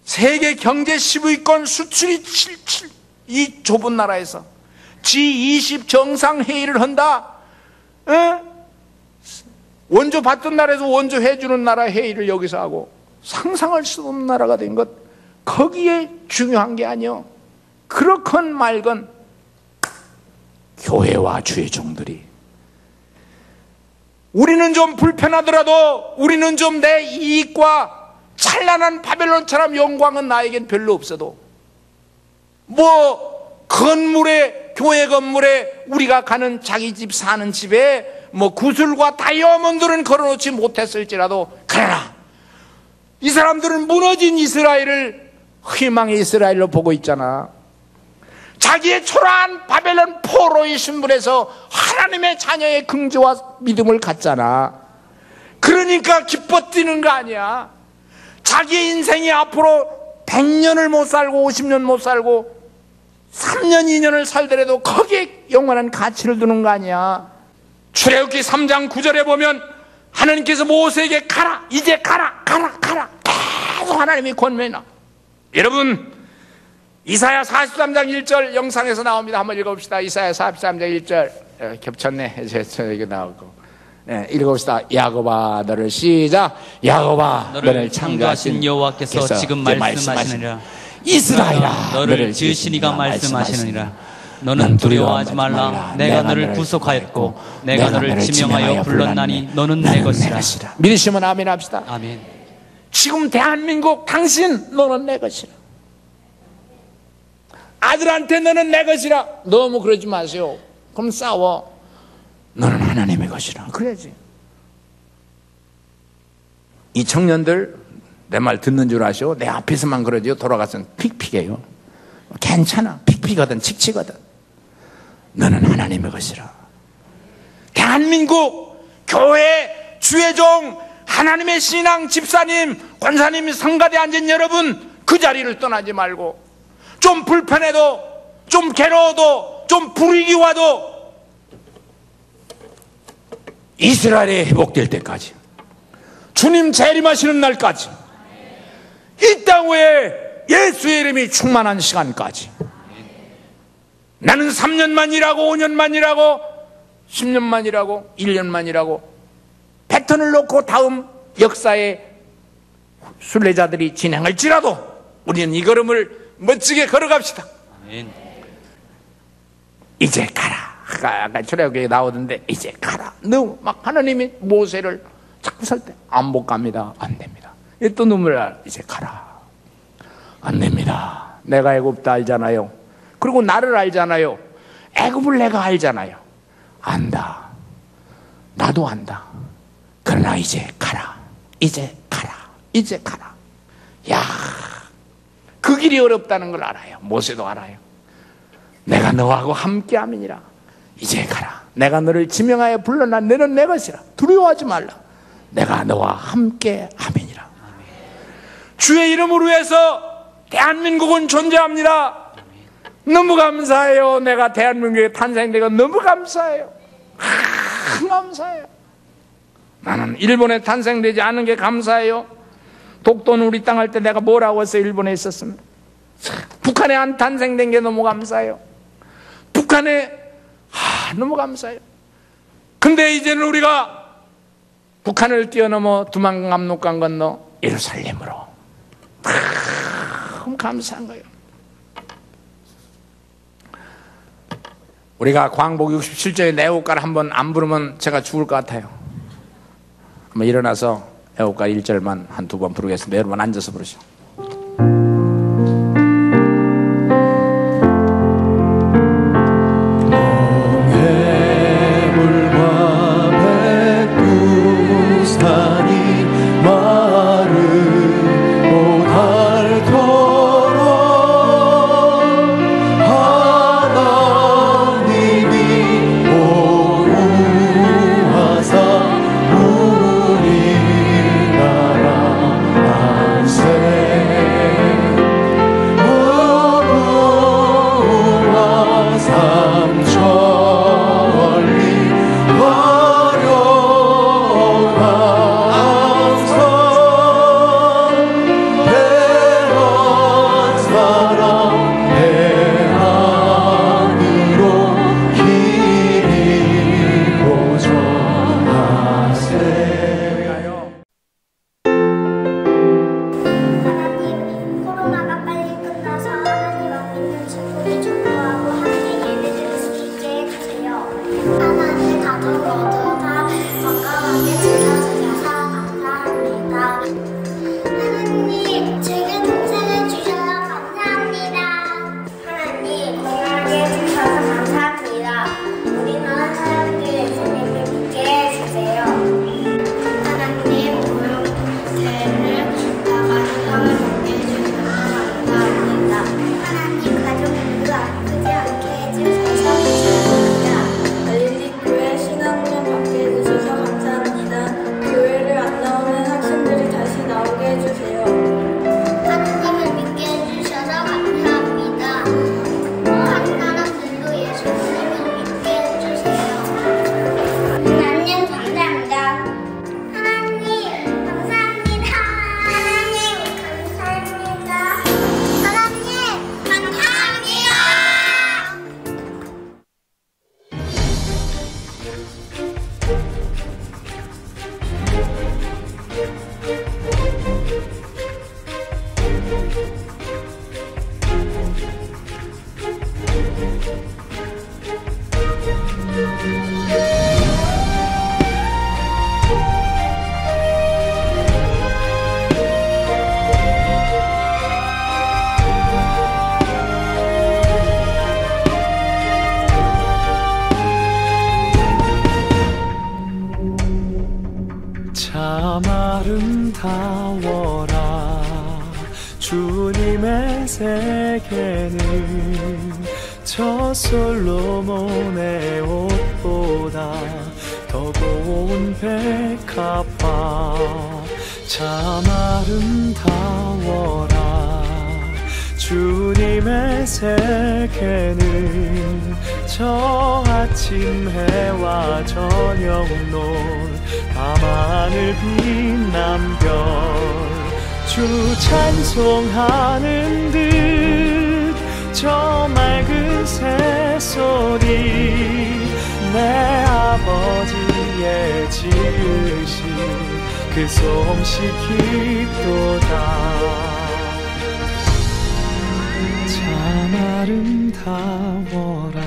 세계 경제 10위권 수출이 77, 이 좁은 나라에서 G20 정상회의를 한다. 원조 받던 나라에서 원조 해주는 나라 회의를 여기서 하고 상상할 수 없는 나라가 된 것, 거기에 중요한 게 아니요. 그렇건 말건 교회와 주의 종들이, 우리는 좀 불편하더라도 우리는 좀 내 이익과 찬란한 바벨론처럼 영광은 나에겐 별로 없어도, 뭐 건물에, 교회 건물에 우리가 가는 자기 집 사는 집에 뭐 구슬과 다이아몬드는 걸어놓지 못했을지라도, 그러나 이 사람들은 무너진 이스라엘을 희망의 이스라엘로 보고 있잖아. 자기의 초라한 바벨론 포로의 신분에서 하나님의 자녀의 긍지와 믿음을 갖잖아. 그러니까 기뻐 뛰는 거 아니야. 자기의 인생이 앞으로 100년을 못 살고 50년 못 살고 3년 2년을 살더라도 거기에 영원한 가치를 두는 거 아니야. 출애굽기 3장 9절에 보면 하나님께서 모세에게 가라, 이제 가라, 가라, 가라, 계속 하나님이 권면해. 여러분, 이사야 43장 1절 영상에서 나옵니다. 한번 읽어봅시다. 이사야 43장 1절. 겹쳤네. 이거 나오고. 네, 읽어봅시다. 야곱아 너를 시작. 야곱아 너를 창조하신 여호와께서 지금 말씀하시느니라. 이스라엘아 너를 지으신 이가 말씀하시느니라. 너는 두려워하지 말라. 내가 너를 구속하였고 내가 너를 지명하여 불렀나니 너는 내 것이라. 믿으시면 아멘 합시다. 아멘. 지금 대한민국 당신, 너는 내 것이라. 아들한테 너는 내 것이라. 너무 그러지 마세요. 그럼 싸워. 너는 하나님의 것이라. 그래야지. 이 청년들 내 말 듣는 줄 아시오? 내 앞에서만 그러지요. 돌아가서는 픽픽해요. 괜찮아. 픽픽하든 칙칙하든 너는 하나님의 것이라. 대한민국 교회 주의 종 하나님의 신앙 집사님 권사님 성가대 앉은 여러분, 그 자리를 떠나지 말고, 좀 불편해도 좀 괴로워도 좀 불이익이 와도 이스라엘이 회복될 때까지, 주님 재림하시는 날까지, 이 땅 위에 예수의 이름이 충만한 시간까지, 나는 3년만 일하고 5년만 일하고 10년만 일하고 1년만 일하고 패턴을 놓고 다음 역사의 순례자들이 진행할지라도 우리는 이 걸음을 멋지게 걸어갑시다. 아멘. 이제 가라. 아까 출애굽기에 나오던데 이제 가라. 너 막 하나님이 모세를 자꾸 살 때 안 못 갑니다. 안 됩니다. 또 눈물 나. 이제 가라. 안 됩니다. 내가 애굽도 알잖아요. 그리고 나를 알잖아요. 애굽을 내가 알잖아요. 안다. 나도 안다. 그러나 이제 가라. 이제 가라. 이제 가라. 야, 그 길이 어렵다는 걸 알아요. 모세도 알아요. 내가 너하고 함께함이니라. 이제 가라. 내가 너를 지명하여 불러나 너는 내 것이라. 두려워하지 말라. 내가 너와 함께함이니라. 주의 이름으로 해서 대한민국은 존재합니다. 너무 감사해요. 내가 대한민국에 탄생되고 너무 감사해요. 감사해요. 나는 일본에 탄생되지 않은 게 감사해요. 독도는 우리 땅 할 때 내가 뭐라고 해서 일본에 있었습니다. 북한에 안 탄생된 게 너무 감사해요. 북한에 너무 감사해요. 근데 이제는 우리가 북한을 뛰어넘어 두만강 압록강 건너 예루살렘으로, 너무 감사한 거예요. 우리가 광복 67절의 애국가를 한번 안 부르면 제가 죽을 것 같아요. 한번 일어나서 애국가 1절만 한 두 번 부르겠습니다. 여러분 앉아서 부르시죠. say 아름다워라. 주님의 세계는 저 솔로몬의 옷보다 더 고운 백합화. 참 아름다워라. 주님의 세계는 저 아침 해와 저녁 노을 밤하늘 빛난 별. 주 찬송하는 듯 저 맑은 새소리. 내 아버지의 지으신 그 솜씨 깊도다. 참 아름다워라.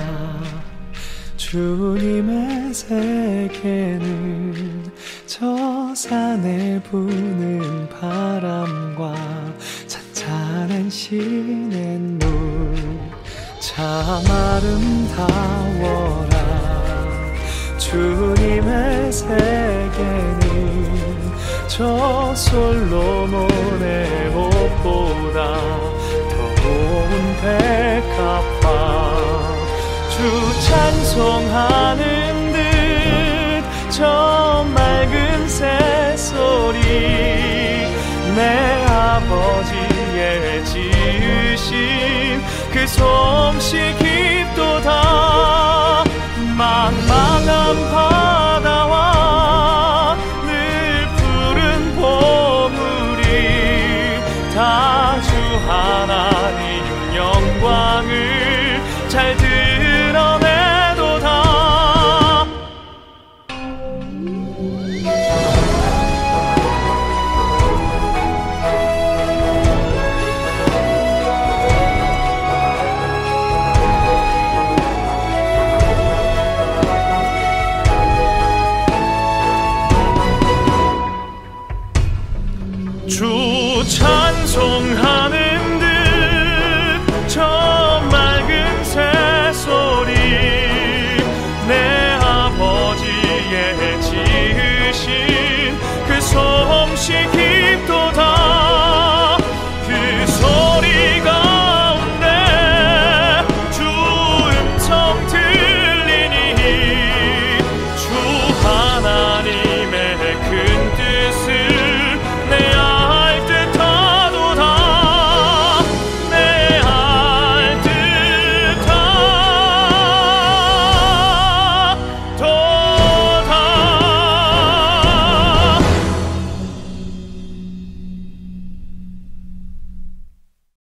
주님의 세계는 저 산에 부는 바람과 찬찬한 시냇물. 참 아름다워라. 주님의 세계는 저 솔로몬의 옷보다 고운 백합화. 주 찬송하는 듯 저 맑은 새소리. 내 아버지의 지으신 그 솜씨 깊도다. 망망한 바다와 늘 푸른 보물이 다 주 하나님 영광을 잘 드러내도다. 주 찬송하는